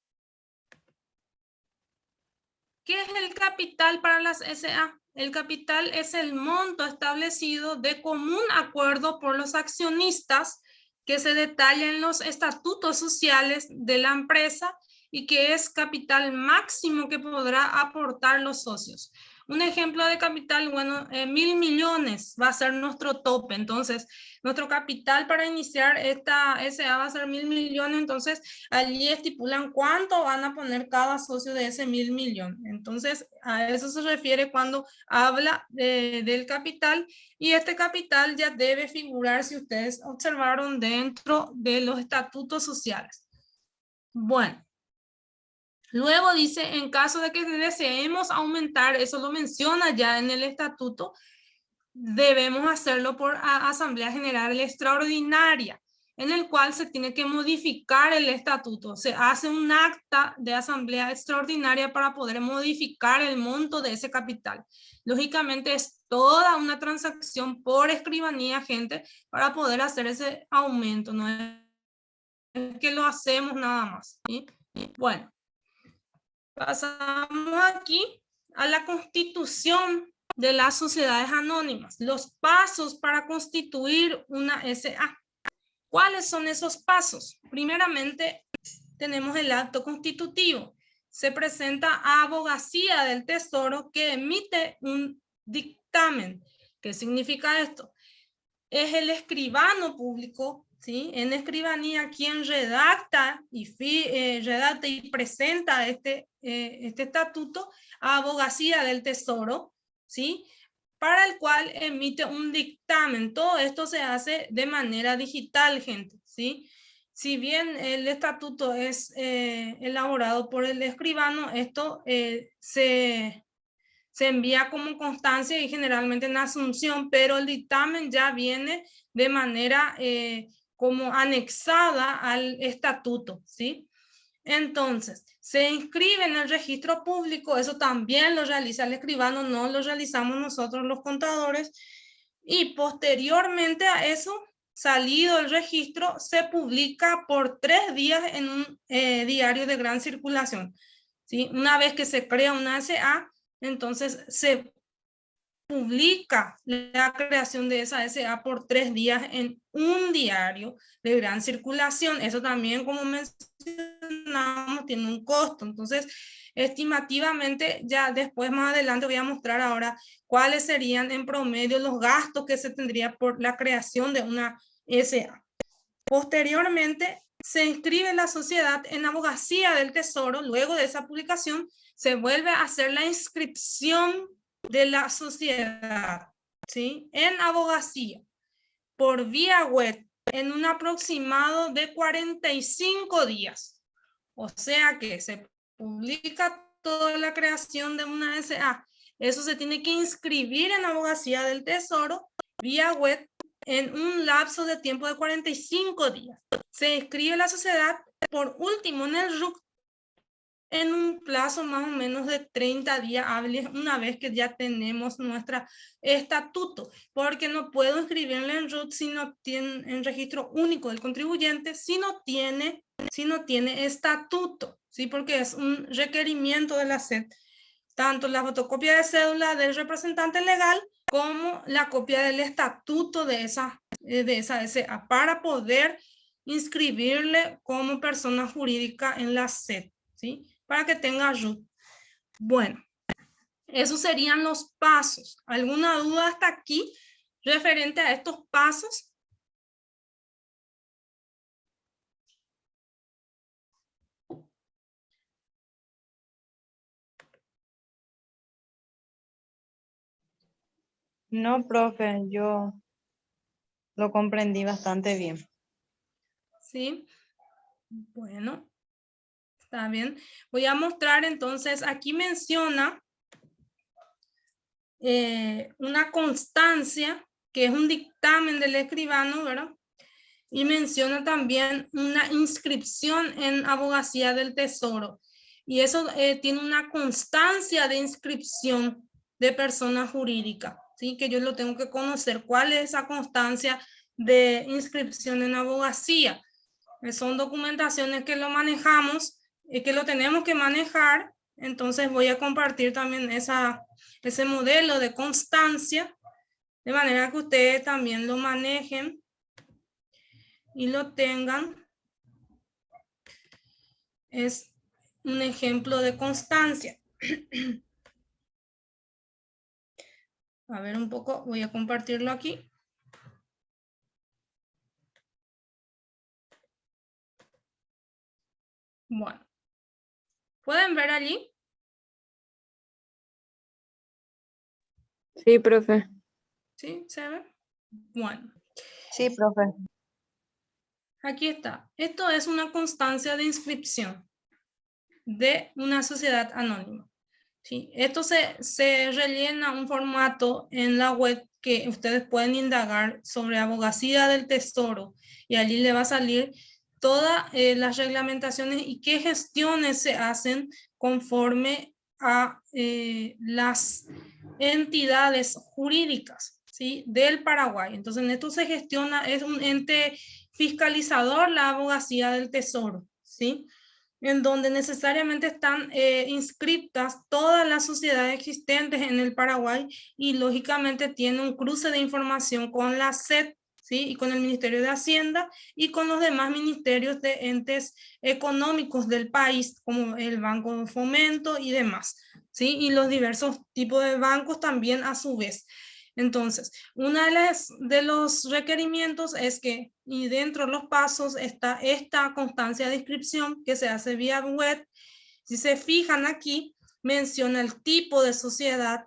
¿Qué es el capital para las SA? El capital es el monto establecido de común acuerdo por los accionistas que se detalla en los estatutos sociales de la empresa y que es capital máximo que podrá aportar los socios. Un ejemplo de capital, bueno, 1.000 millones va a ser nuestro tope. Entonces, nuestro capital para iniciar esta SA va a ser 1.000 millones. Entonces, allí estipulan cuánto van a poner cada socio de ese 1.000 millones. Entonces, a eso se refiere cuando habla del capital. Y este capital ya debe figurar, si ustedes observaron, dentro de los estatutos sociales. Bueno. Luego dice, en caso de que deseemos aumentar, eso lo menciona ya en el estatuto, debemos hacerlo por Asamblea General Extraordinaria, en el cual se tiene que modificar el estatuto. Se hace un acta de Asamblea Extraordinaria para poder modificar el monto de ese capital. Lógicamente es toda una transacción por escribanía, gente, para poder hacer ese aumento. No es que lo hacemos nada más, ¿sí? Bueno. Pasamos aquí a la constitución de las sociedades anónimas. Los pasos para constituir una SA. ¿Cuáles son esos pasos? Primeramente, tenemos el acto constitutivo. Se presenta a Abogacía del Tesoro que emite un dictamen. ¿Qué significa esto? Es el escribano público, ¿sí? En escribanía quien redacta y presenta este estatuto a Abogacía del Tesoro, ¿sí? Para el cual emite un dictamen. Todo esto se hace de manera digital, gente, ¿sí? Si bien el estatuto es elaborado por el escribano, esto se envía como constancia y generalmente en asunción, pero el dictamen ya viene de manera como anexada al estatuto, ¿sí? Entonces, se inscribe en el registro público, eso también lo realiza el escribano, no lo realizamos nosotros los contadores, y posteriormente a eso, salido el registro, se publica por 3 días en un diario de gran circulación, ¿sí? Una vez que se crea una SA, entonces se publica la creación de esa SA por 3 días en un diario de gran circulación. Eso también, como mencionamos, tiene un costo. Entonces, estimativamente, ya después, más adelante, voy a mostrar ahora cuáles serían en promedio los gastos que se tendría por la creación de una SA. Posteriormente, se inscribe la sociedad en Abogacía del Tesoro. Luego de esa publicación, se vuelve a hacer la inscripción de la sociedad, ¿sí? En Abogacía, por vía web, en un aproximado de 45 días. O sea que se publica toda la creación de una SA. Eso se tiene que inscribir en Abogacía del Tesoro, vía web, en un lapso de tiempo de 45 días. Se inscribe la sociedad por último en el RUC en un plazo más o menos de 30 días hábiles, una vez que ya tenemos nuestro estatuto, porque no puedo inscribirle en RUT si no tiene en registro único del contribuyente, si no tiene estatuto, ¿sí? Porque es un requerimiento de la SED, tanto la fotocopia de cédula del representante legal como la copia del estatuto de esa SA para poder inscribirle como persona jurídica en la SED, ¿sí? Para que tenga RUT. Bueno, esos serían los pasos. ¿Alguna duda hasta aquí referente a estos pasos? No, profe, yo lo comprendí bastante bien. Sí. Bueno, está bien. Voy a mostrar entonces, aquí menciona una constancia, que es un dictamen del escribano, ¿verdad? Y menciona también una inscripción en Abogacía del Tesoro. Y eso tiene una constancia de inscripción de persona jurídica, ¿sí? Que yo lo tengo que conocer. ¿Cuál es esa constancia de inscripción en Abogacía? Son documentaciones que lo manejamos y que lo tenemos que manejar. Entonces voy a compartir también ese modelo de constancia, de manera que ustedes también lo manejen. y lo tengan. Es un ejemplo de constancia. A ver un poco, voy a compartirlo aquí. Bueno, ¿pueden ver allí? Sí, profe. ¿Sí? ¿Se ve? Bueno, Sí, profe. aquí está. Esto es una constancia de inscripción de una sociedad anónima. ¿Sí? Esto se rellena un formato en la web que ustedes pueden indagar sobre Abogacía del Tesoro y allí le va a salir todas las reglamentaciones y qué gestiones se hacen conforme a las entidades jurídicas, ¿sí? Del Paraguay. Entonces, en esto se gestiona, es un ente fiscalizador la Abogacía del Tesoro, ¿sí? En donde necesariamente están inscritas todas las sociedades existentes en el Paraguay y lógicamente tiene un cruce de información con la SED, ¿sí? Y con el Ministerio de Hacienda y con los demás ministerios de entes económicos del país, como el Banco de Fomento y demás, ¿sí? Y los diversos tipos de bancos también a su vez. Entonces, uno de los requerimientos es que, y dentro de los pasos está esta constancia de inscripción que se hace vía web. Si se fijan aquí, menciona el tipo de sociedad,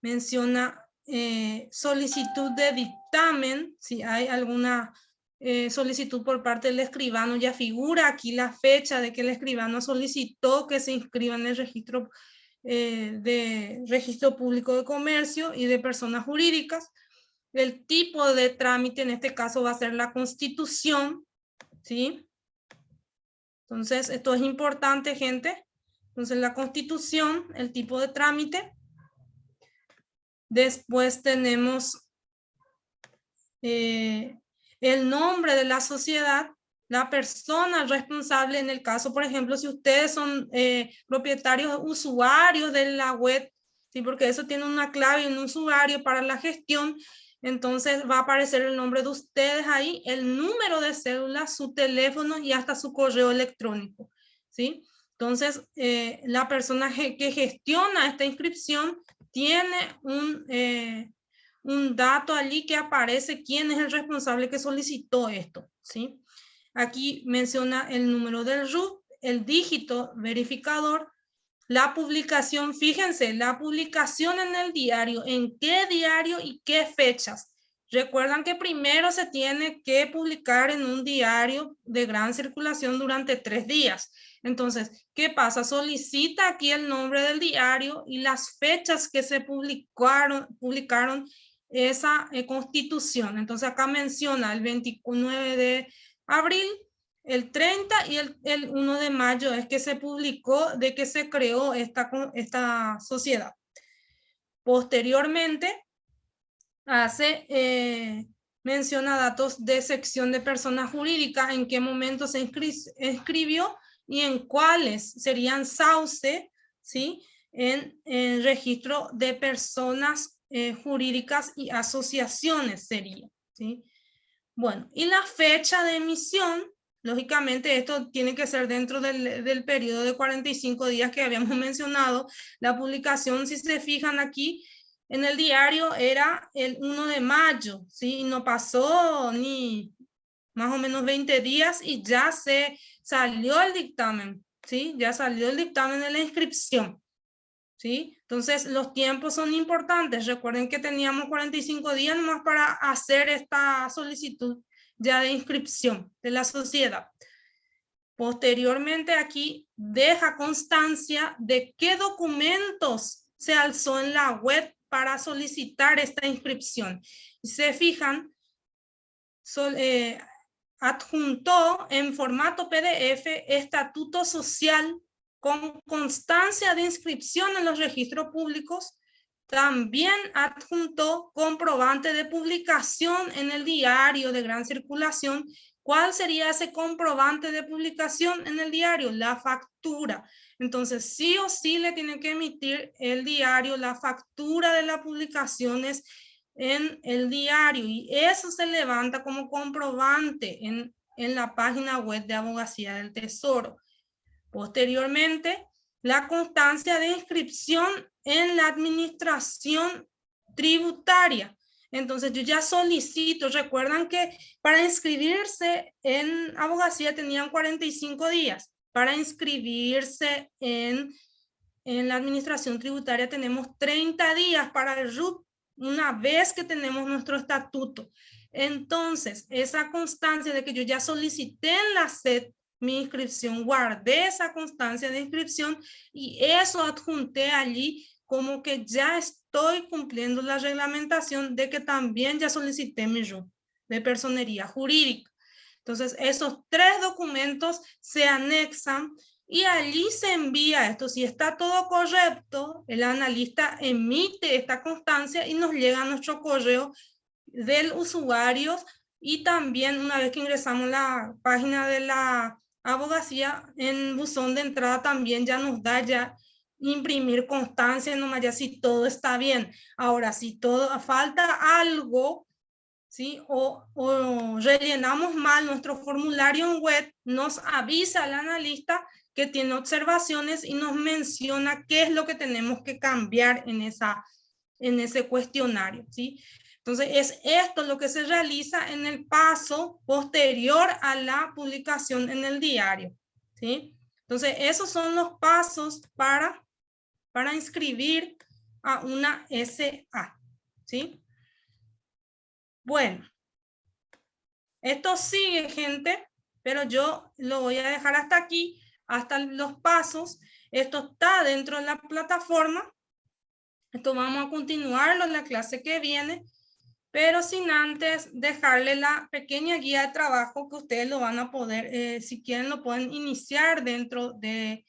menciona solicitud de dictamen, si hay alguna solicitud por parte del escribano, ya figura aquí la fecha de que el escribano solicitó que se inscriba en el registro de registro público de comercio y de personas jurídicas. El tipo de trámite en este caso va a ser la constitución, ¿sí? Entonces, esto es importante, gente. Entonces, la constitución, el tipo de trámite. Después tenemos el nombre de la sociedad, la persona responsable en el caso, por ejemplo, si ustedes son propietarios, usuarios de la web, ¿sí? Porque eso tiene una clave y un usuario para la gestión, entonces va a aparecer el nombre de ustedes ahí, el número de cédula, su teléfono y hasta su correo electrónico, ¿sí? Entonces, la persona que gestiona esta inscripción tiene un dato allí que aparece quién es el responsable que solicitó esto, ¿sí? Aquí menciona el número del RUT, el dígito verificador, la publicación, fíjense, la publicación en el diario, en qué diario y qué fechas. Recuerdan que primero se tiene que publicar en un diario de gran circulación durante 3 días. Entonces, ¿qué pasa? Solicita aquí el nombre del diario y las fechas que se publicaron esa constitución. Entonces, acá menciona el 29 de abril, el 30 y el 1 de mayo es que se publicó de que se creó esta sociedad. Posteriormente, menciona datos de sección de persona jurídica, en qué momento se inscribió y en cuáles serían sauce, ¿sí? En el registro de personas jurídicas y asociaciones sería, ¿sí? Bueno, y la fecha de emisión, lógicamente esto tiene que ser dentro del periodo de 45 días que habíamos mencionado. La publicación, si se fijan aquí, en el diario era el 1 de mayo, ¿sí? Y no pasó ni más o menos 20 días y ya se salió el dictamen, ¿sí? Ya salió el dictamen de la inscripción, ¿sí? Entonces, los tiempos son importantes. Recuerden que teníamos 45 días más para hacer esta solicitud ya de inscripción de la sociedad. Posteriormente, aquí deja constancia de qué documentos se alzó en la web para solicitar esta inscripción. Y se fijan, adjuntó en formato PDF estatuto social con constancia de inscripción en los registros públicos. También adjuntó comprobante de publicación en el diario de gran circulación. ¿Cuál sería ese comprobante de publicación en el diario? La factura. Entonces, sí o sí le tiene que emitir el diario la factura de las publicaciones en el diario y eso se levanta como comprobante en la página web de Abogacía del Tesoro. Posteriormente, la constancia de inscripción en la administración tributaria. Entonces yo ya solicito, recuerdan que para inscribirse en abogacía tenían 45 días. Para inscribirse en la administración tributaria tenemos 30 días para el RUT una vez que tenemos nuestro estatuto. Entonces, esa constancia de que yo ya solicité en la SED mi inscripción, guardé esa constancia de inscripción y eso adjunté allí como que ya estoy cumpliendo la reglamentación de que también ya solicité mi RUT de personería jurídica. Entonces, esos 3 documentos se anexan y allí se envía esto. Si está todo correcto, el analista emite esta constancia y nos llega a nuestro correo del usuario y también una vez que ingresamos a la página de la abogacía, en buzón de entrada también ya nos da ya imprimir constancia, nomás ya si todo está bien. Ahora, si todo falta algo, ¿sí? O rellenamos mal nuestro formulario en web, nos avisa el analista que tiene observaciones y nos menciona qué es lo que tenemos que cambiar en ese cuestionario, ¿sí? Entonces, es esto lo que se realiza en el paso posterior a la publicación en el diario, ¿sí? Entonces, esos son los pasos para inscribir a una SA, ¿sí? Bueno, esto sigue, gente, pero yo lo voy a dejar hasta aquí, hasta los pasos. Esto está dentro de la plataforma. Esto vamos a continuarlo en la clase que viene, pero sin antes dejarle la pequeña guía de trabajo que ustedes lo van a poder, si quieren lo pueden iniciar dentro de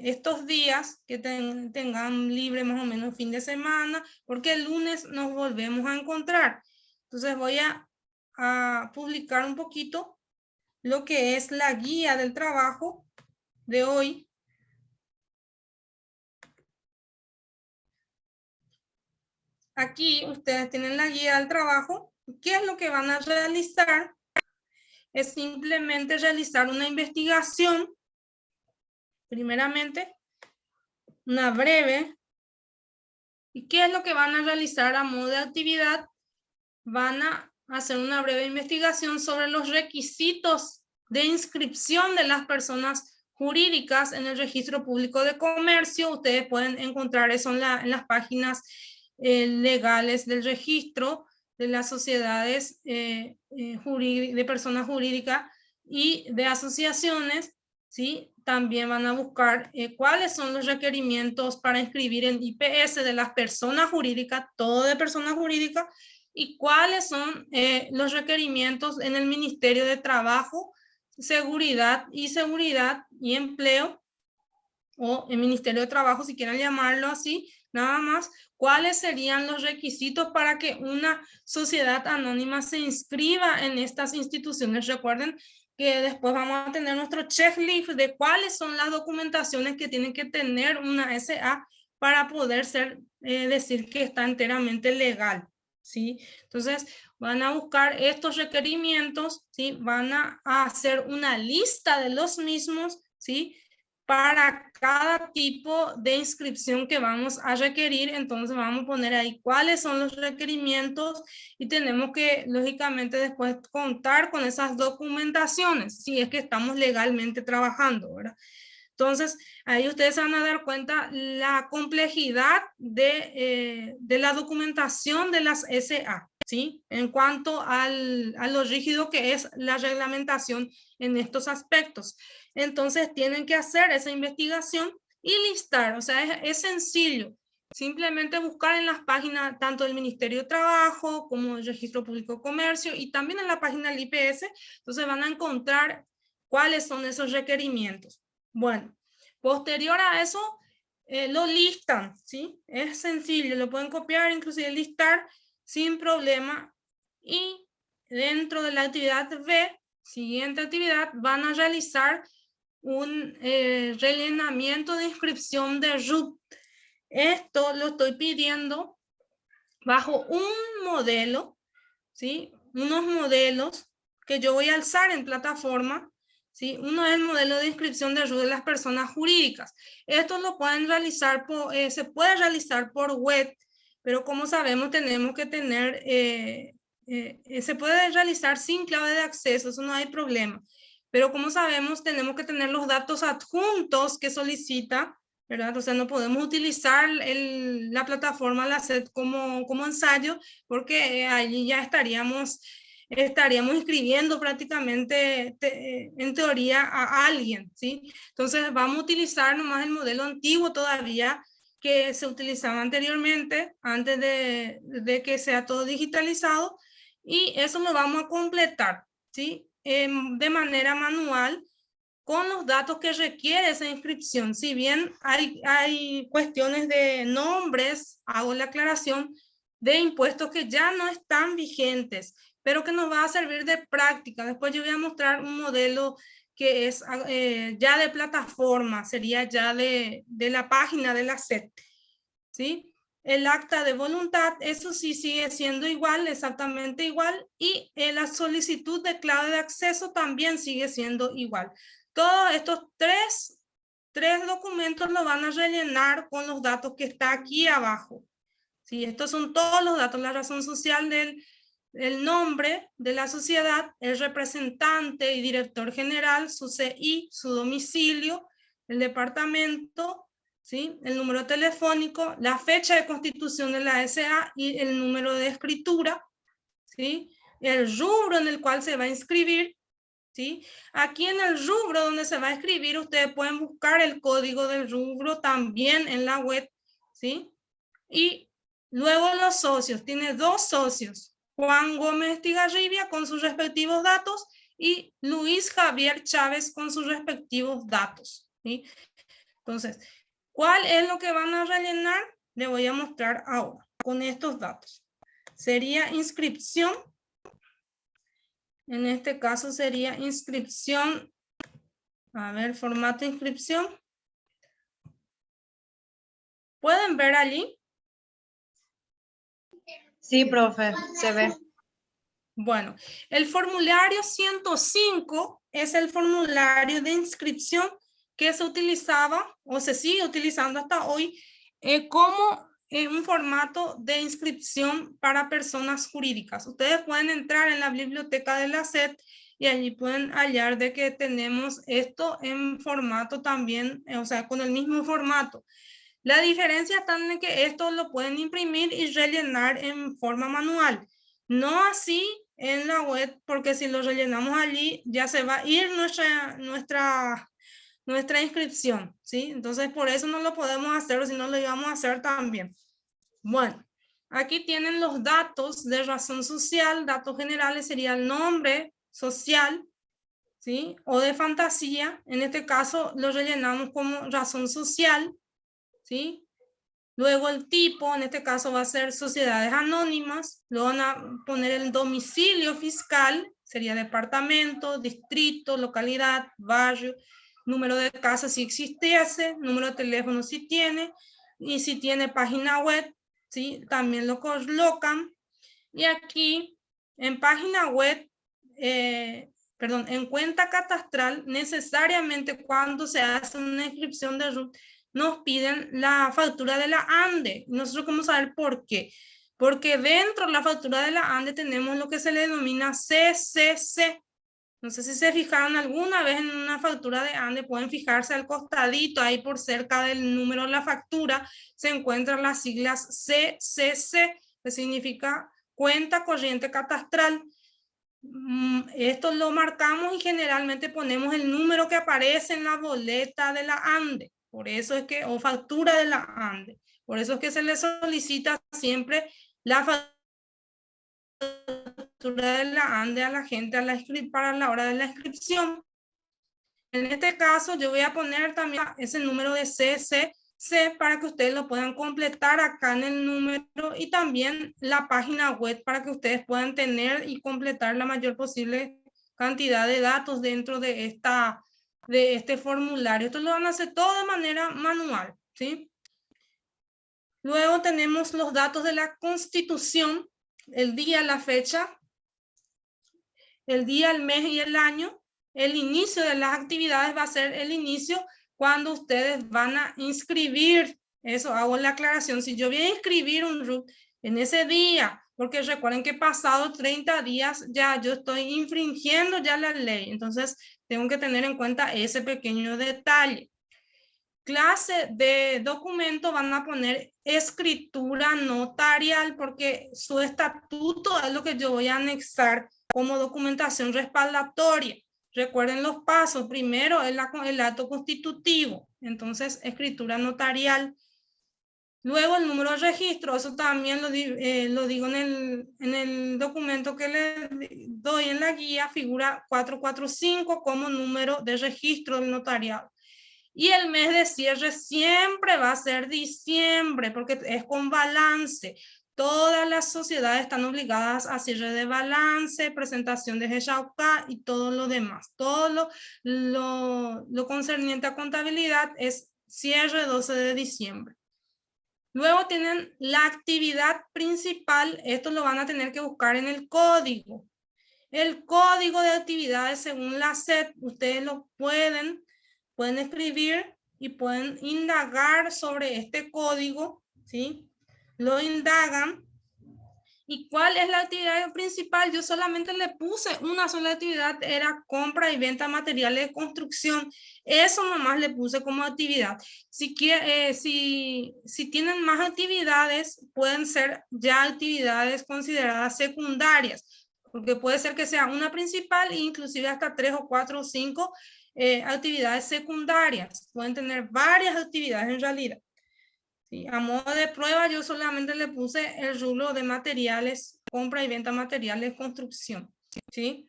estos días que tengan libre más o menos fin de semana, porque el lunes nos volvemos a encontrar. Entonces voy a publicar un poquito lo que es la guía del trabajo de hoy. Aquí ustedes tienen la guía del trabajo. ¿Qué es lo que van a realizar? Es simplemente realizar una investigación. Primeramente, una breve. ¿Y qué es lo que van a realizar a modo de actividad? Van a hacer una breve investigación sobre los requisitos de inscripción de las personas jurídicas en el Registro Público de Comercio. Ustedes pueden encontrar eso en las páginas legales del registro de las sociedades de personas jurídicas y de asociaciones, ¿sí? También van a buscar cuáles son los requerimientos para inscribir en IPS de las personas jurídicas, todo de personas jurídicas, y cuáles son los requerimientos en el Ministerio de Trabajo, Seguridad y Empleo, o el Ministerio de Trabajo, si quieren llamarlo así, nada más, cuáles serían los requisitos para que una sociedad anónima se inscriba en estas instituciones. Recuerden que después vamos a tener nuestro checklist de cuáles son las documentaciones que tienen que tener una SA para poder decir que está enteramente legal, ¿sí? Entonces, van a buscar estos requerimientos, ¿sí? Van a hacer una lista de los mismos, ¿sí? Para cada tipo de inscripción que vamos a requerir. Entonces vamos a poner ahí cuáles son los requerimientos y tenemos que, lógicamente, después contar con esas documentaciones, si es que estamos legalmente trabajando, ¿verdad? Entonces, ahí ustedes van a dar cuenta la complejidad de la documentación de las SA, ¿sí? En cuanto a lo rígido que es la reglamentación en estos aspectos. Entonces, tienen que hacer esa investigación y listar, o sea, es sencillo. Simplemente buscar en las páginas tanto del Ministerio de Trabajo como del Registro Público de Comercio y también en la página del IPS. Entonces van a encontrar cuáles son esos requerimientos. Bueno, posterior a eso, lo listan, ¿sí? Es sencillo, lo pueden copiar, inclusive listar sin problema. Y dentro de la actividad B, siguiente actividad, van a realizar un rellenamiento de inscripción de RUT. Esto lo estoy pidiendo bajo un modelo, ¿sí? Unos modelos que yo voy a alzar en plataforma, ¿sí? Uno es el modelo de inscripción de ayuda de las personas jurídicas. Esto lo pueden realizar se puede realizar por web, pero como sabemos tenemos que tener, se puede realizar sin clave de acceso, eso no hay problema. Pero como sabemos tenemos que tener los datos adjuntos que solicita, ¿verdad? O sea, no podemos utilizar la plataforma, la SED como ensayo, porque allí ya estaríamos inscribiendo prácticamente, en teoría, a alguien, ¿sí? Entonces vamos a utilizar nomás el modelo antiguo todavía que se utilizaba anteriormente, antes de que sea todo digitalizado, y eso lo vamos a completar, ¿sí? De manera manual, con los datos que requiere esa inscripción. Si bien hay cuestiones de nombres, hago la aclaración, de impuestos que ya no están vigentes, pero que nos va a servir de práctica. Después yo voy a mostrar un modelo que es ya de plataforma, sería ya de la página de la SED, ¿sí? El acta de voluntad, eso sí sigue siendo igual, exactamente igual, y la solicitud de clave de acceso también sigue siendo igual. Todos estos tres documentos lo van a rellenar con los datos que está aquí abajo. ¿Sí? Estos son todos los datos, la razón social el nombre de la sociedad, el representante y director general, su CI, su domicilio, el departamento, ¿sí? El número telefónico, la fecha de constitución de la SA y el número de escritura, ¿sí? El rubro en el cual se va a inscribir, ¿sí? Aquí en el rubro donde se va a escribir, ustedes pueden buscar el código del rubro también en la web, ¿sí? Y luego los socios, tiene dos socios, Juan Gómez Estigarribia con sus respectivos datos y Luis Javier Chávez con sus respectivos datos, ¿sí? Entonces, ¿cuál es lo que van a rellenar? Le voy a mostrar ahora con estos datos. Sería inscripción. En este caso sería inscripción. A ver, formato de inscripción. ¿Pueden ver allí? Sí, profe, se ve. Bueno, el formulario 105 es el formulario de inscripción que se utilizaba o se sigue utilizando hasta hoy como un formato de inscripción para personas jurídicas. Ustedes pueden entrar en la biblioteca de la SED y allí pueden hallar de que tenemos esto en formato también, o sea, con el mismo formato. La diferencia está en que esto lo pueden imprimir y rellenar en forma manual. No así en la web, porque si lo rellenamos allí ya se va a ir nuestra inscripción, ¿sí? Entonces por eso no lo podemos hacer, o si no lo íbamos a hacer también. Bueno, aquí tienen los datos de razón social, datos generales sería el nombre social, ¿sí? O de fantasía, en este caso lo rellenamos como razón social, ¿sí? Luego el tipo, en este caso va a ser sociedades anónimas, lo van a poner el domicilio fiscal, sería departamento, distrito, localidad, barrio, número de casa si existiese, número de teléfono si tiene, y si tiene página web, ¿sí? También lo colocan. Y aquí en página web, en cuenta catastral, necesariamente cuando se hace una inscripción de RUT, nos piden la factura de la ANDE. Nosotros queremos saber por qué. Porque dentro de la factura de la ANDE tenemos lo que se le denomina CCC. No sé si se fijaron alguna vez en una factura de ANDE, pueden fijarse al costadito, ahí por cerca del número de la factura, se encuentran las siglas CCC, que significa cuenta corriente catastral. Esto lo marcamos y generalmente ponemos el número que aparece en la boleta de la ANDE. Por eso es que, o factura de la ANDE. Por eso es que se le solicita siempre la factura de la ANDE a la gente para la hora de la inscripción. En este caso, yo voy a poner también ese número de CCC para que ustedes lo puedan completar acá en el número y también la página web para que ustedes puedan tener y completar la mayor posible cantidad de datos dentro de este formulario. Esto lo van a hacer todo de manera manual, ¿sí? Luego tenemos los datos de la Constitución, el día, la fecha, el día, el mes y el año. El inicio de las actividades va a ser el inicio cuando ustedes van a inscribir. Eso hago la aclaración. Si yo voy a inscribir un RUT en ese día, porque recuerden que pasado 30 días ya yo estoy infringiendo ya la ley. Entonces tengo que tener en cuenta ese pequeño detalle. Clase de documento van a poner escritura notarial porque su estatuto es lo que yo voy a anexar como documentación respaldatoria. Recuerden los pasos. Primero el acto constitutivo, entonces escritura notarial. Luego el número de registro, eso también lo digo en el documento que le doy en la guía, figura 445 como número de registro del notariado. Y el mes de cierre siempre va a ser diciembre, porque es con balance. Todas las sociedades están obligadas a cierre de balance, presentación de Hechauca y todo lo demás. Todo lo concerniente a contabilidad es cierre 12 de diciembre. Luego tienen la actividad principal. Esto lo van a tener que buscar en el código. El código de actividades según la SED, ustedes lo pueden escribir y pueden indagar sobre este código, ¿sí? Lo indagan. ¿Y cuál es la actividad principal? Yo solamente le puse una sola actividad, era compra y venta de materiales de construcción. Eso nomás le puse como actividad. Si tienen más actividades, pueden ser ya actividades consideradas secundarias, porque puede ser que sea una principal e inclusive hasta 3 o 4 o 5 actividades secundarias. Pueden tener varias actividades en realidad. ¿Sí? A modo de prueba, yo solamente le puse el rubro de materiales, compra y venta de materiales de construcción. ¿Sí?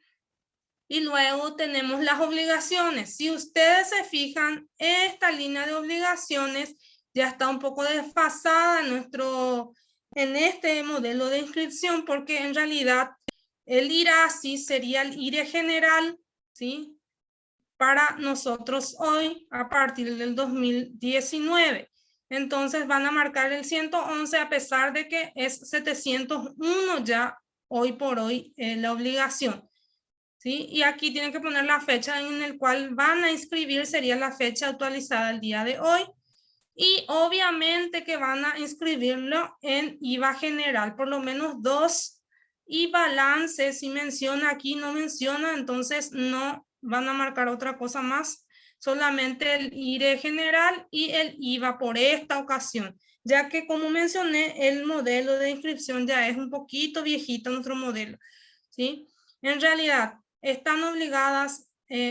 Y luego tenemos las obligaciones. Si ustedes se fijan, esta línea de obligaciones ya está un poco desfasada en este modelo de inscripción, porque en realidad el IRASI sería el IRE general, ¿sí? Para nosotros hoy a partir del 2019. Entonces van a marcar el 111 a pesar de que es 701 ya hoy por hoy la obligación. ¿Sí? Y aquí tienen que poner la fecha en la cual van a inscribir, sería la fecha actualizada el día de hoy. Y obviamente que van a inscribirlo en IVA general, por lo menos 2. Y balance, si menciona aquí, no menciona, entonces no van a marcar otra cosa más, solamente el IRE general y el IVA por esta ocasión, ya que como mencioné, el modelo de inscripción ya es un poquito viejito nuestro modelo, ¿sí? En realidad, están obligadas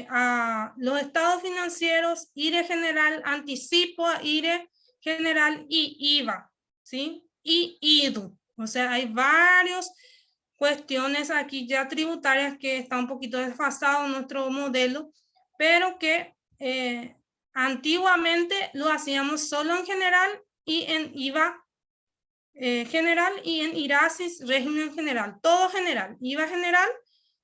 a los estados financieros, IRE general, anticipo a IRE general y IVA, ¿sí? Y IDU. O sea, hay varias cuestiones aquí ya tributarias que está un poquito desfasado nuestro modelo, pero que antiguamente lo hacíamos solo en general y en IVA general y en IRASIS régimen general, todo general, IVA general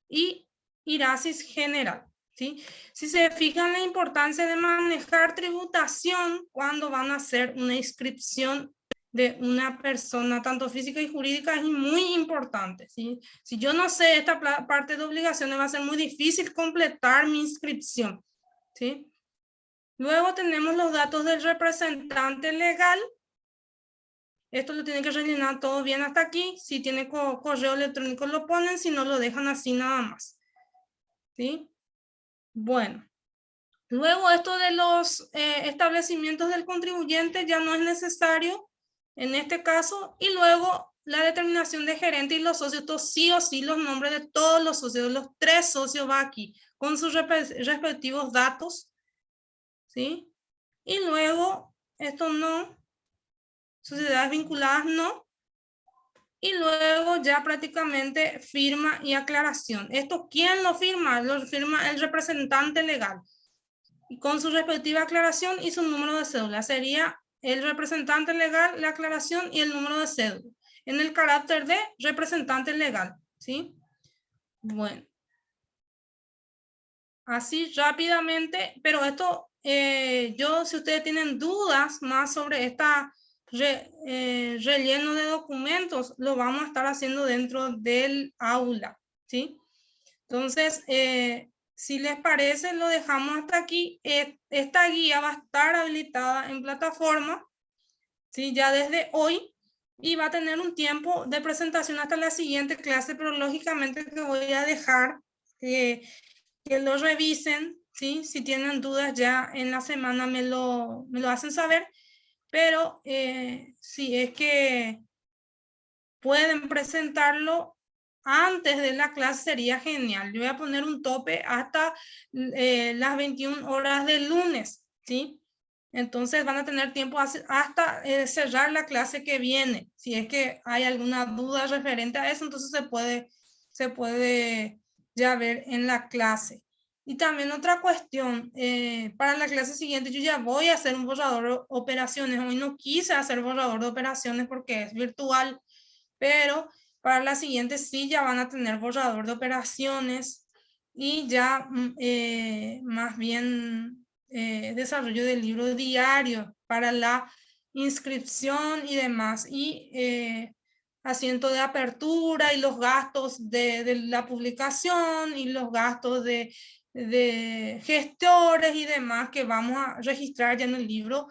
y IRASIS general. ¿Sí? Si se fijan la importancia de manejar tributación cuando van a hacer una inscripción de una persona, tanto física y jurídica, es muy importante. ¿Sí? Si yo no sé esta parte de obligaciones, va a ser muy difícil completar mi inscripción. ¿Sí? Luego tenemos los datos del representante legal. Esto lo tienen que rellenar todo bien hasta aquí. Si tiene correo electrónico lo ponen, si no lo dejan así nada más. ¿Sí? Bueno. Luego esto de los establecimientos del contribuyente ya no es necesario en este caso. Y luego la determinación de gerente y los socios, esto sí o sí los nombres de todos los socios, los 3 socios va aquí con sus respectivos datos. ¿Sí? Y luego esto no. Sociedades vinculadas no. Y luego ya prácticamente firma y aclaración. ¿Esto quién lo firma? Lo firma el representante legal. Y con su respectiva aclaración y su número de cédula. Sería el representante legal, la aclaración y el número de cédula. En el carácter de representante legal. ¿Sí? Bueno. Así rápidamente, pero esto, si ustedes tienen dudas más sobre esta relleno de documentos, lo vamos a estar haciendo dentro del aula, ¿sí? Entonces, si les parece, lo dejamos hasta aquí. Esta guía va a estar habilitada en plataforma, ¿sí? Ya desde hoy, y va a tener un tiempo de presentación hasta la siguiente clase, pero lógicamente que voy a dejar que lo revisen, ¿sí? Si tienen dudas ya en la semana me lo hacen saber, pero si es que pueden presentarlo antes de la clase sería genial. Yo voy a poner un tope hasta las 21 horas del lunes, ¿sí? Entonces van a tener tiempo hasta cerrar la clase que viene. Si es que hay alguna duda referente a eso, entonces se puede ya ver en la clase. Y también otra cuestión, para la clase siguiente yo ya voy a hacer un borrador de operaciones. Hoy no quise hacer borrador de operaciones porque es virtual, pero para la siguiente sí ya van a tener borrador de operaciones y ya más bien desarrollo del libro diario para la inscripción y demás, y asiento de apertura y los gastos de la publicación y los gastos de gestores y demás que vamos a registrar ya en el libro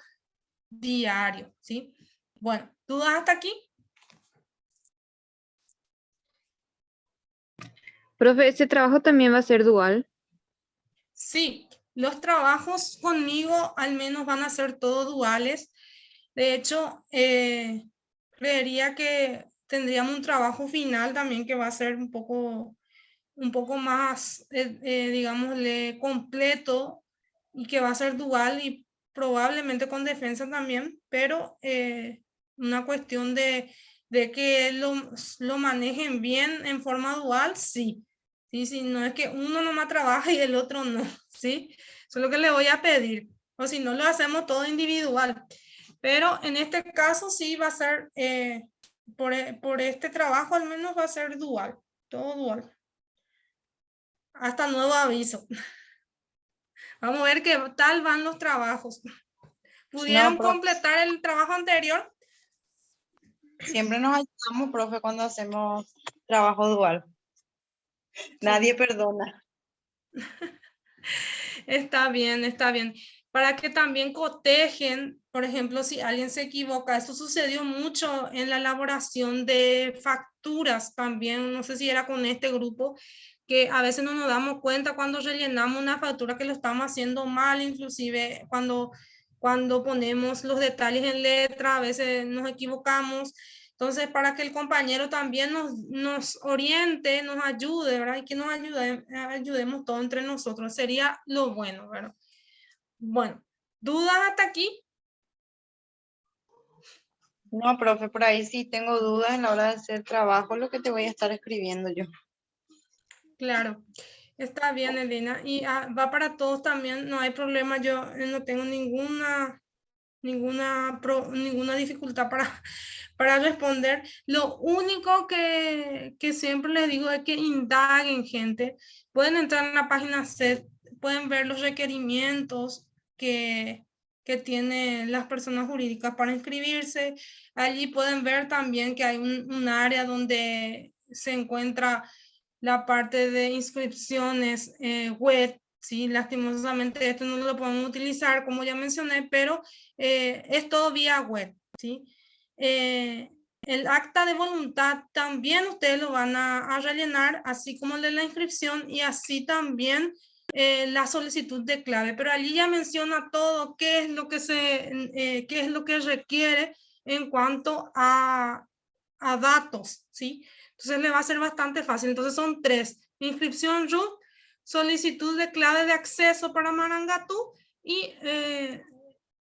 diario, ¿sí? Bueno, ¿dudas hasta aquí? Profe, ¿este trabajo también va a ser dual? Sí, los trabajos conmigo al menos van a ser todos duales. De hecho, creería que tendríamos un trabajo final también que va a ser un poco más, digámosle, completo y que va a ser dual y probablemente con defensa también, pero una cuestión de que lo manejen bien en forma dual, sí. Sí, no es que uno nomás trabaja y el otro no, ¿sí? Eso es lo que le voy a pedir. O si no, lo hacemos todo individual. Pero en este caso sí va a ser, por este trabajo al menos va a ser dual, todo dual. Hasta nuevo aviso. Vamos a ver qué tal van los trabajos. ¿Pudieron No, profe, completar el trabajo anterior? siempre nos ayudamos, profe, cuando hacemos trabajo dual. Nadie perdona. Está bien, está bien. Para que también cotejen, por ejemplo, si alguien se equivoca. Esto sucedió mucho en la elaboración de facturas también. No sé si era con este grupo, que a veces no nos damos cuenta cuando rellenamos una factura que lo estamos haciendo mal, inclusive cuando ponemos los detalles en letra, a veces nos equivocamos. Entonces, para que el compañero también nos oriente, nos ayude, ¿verdad? Y que nos ayudemos todos entre nosotros, sería lo bueno, ¿verdad? Bueno, ¿dudas hasta aquí? No, profe, por ahí sí tengo dudas en la hora de hacer trabajo, lo que te voy a estar escribiendo yo. Claro, está bien, Elena. Y va para todos también, no hay problema, yo no tengo ninguna dificultad para responder. Lo único que siempre les digo es que indaguen, gente. Pueden entrar en la página SET, pueden ver los requerimientos que tienen las personas jurídicas para inscribirse. Allí pueden ver también que hay un área donde se encuentra la parte de inscripciones web. Sí, lastimosamente esto no lo podemos utilizar, como ya mencioné, pero es todo vía web, ¿sí? El acta de voluntad también ustedes lo van a rellenar, así como el de la inscripción, y así también la solicitud de clave, pero allí ya menciona todo qué es lo que qué es lo que requiere en cuanto a datos, ¿sí? Entonces le va a ser bastante fácil. Entonces son 3: inscripción RUT, solicitud de clave de acceso para Marangatú y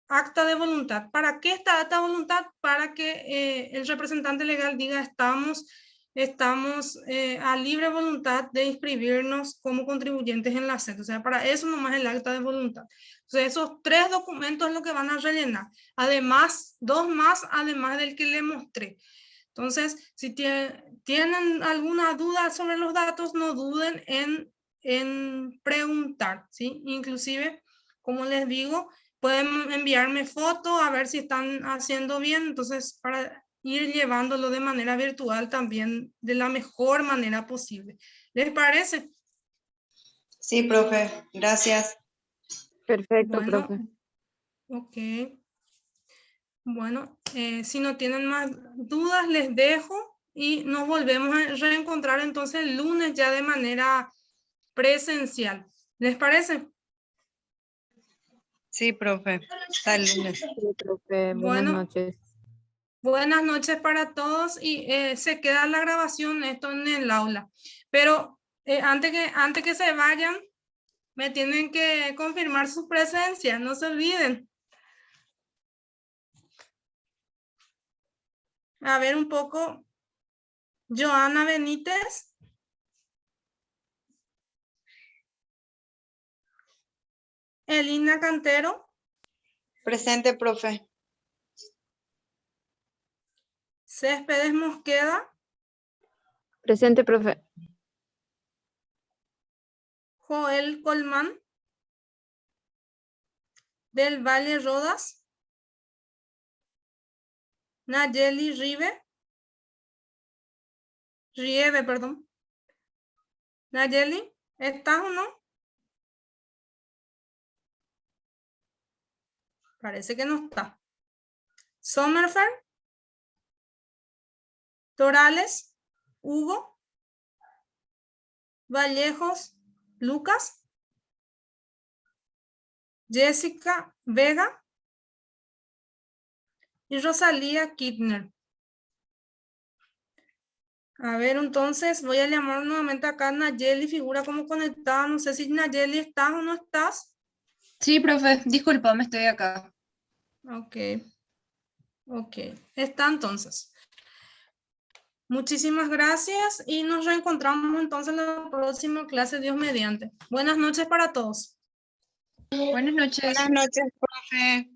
acta de voluntad. ¿Para qué está acta de voluntad? Para que el representante legal diga estamos a libre voluntad de inscribirnos como contribuyentes en la SED. O sea, para eso nomás el acta de voluntad. Entonces, esos 3 documentos es lo que van a rellenar. Además, 2 más, además del que le mostré. Entonces, si tienen alguna duda sobre los datos, no duden en preguntar, ¿sí? Inclusive, como les digo, pueden enviarme fotos a ver si están haciendo bien, entonces para ir llevándolo de manera virtual también de la mejor manera posible. ¿Les parece? Sí, profe, gracias. Perfecto, Bueno, profe. ok. Bueno, si no tienen más dudas, les dejo y nos volvemos a reencontrar entonces el lunes ya de manera presencial. ¿Les parece? Sí, profe. Hasta el lunes. Sí, profe. Buenas Bueno, noches. buenas noches para todos y se queda la grabación esto en el aula. Pero antes que se vayan, me tienen que confirmar su presencia, no se olviden. A ver un poco. Joana Benítez. Elina Cantero. Presente, profe. Céspedes Mosqueda. Presente, profe. Joel Colmán. Del Valle Rodas. Nayeli Rieve, perdón. Nayeli, ¿estás o no? Parece que no está. Sommerfeld. Torales. Hugo. Vallejos. Lucas. Jessica Vega. Y Rosalía Kidner. A ver, entonces voy a llamar nuevamente acá a Nayeli, figura como conectada. No sé si Nayeli estás o no estás. Sí, profe, discúlpame, estoy acá. Ok. Ok. Está entonces. Muchísimas gracias y nos reencontramos entonces en la próxima clase, Dios mediante. Buenas noches para todos. Buenas noches. Buenas noches, profe.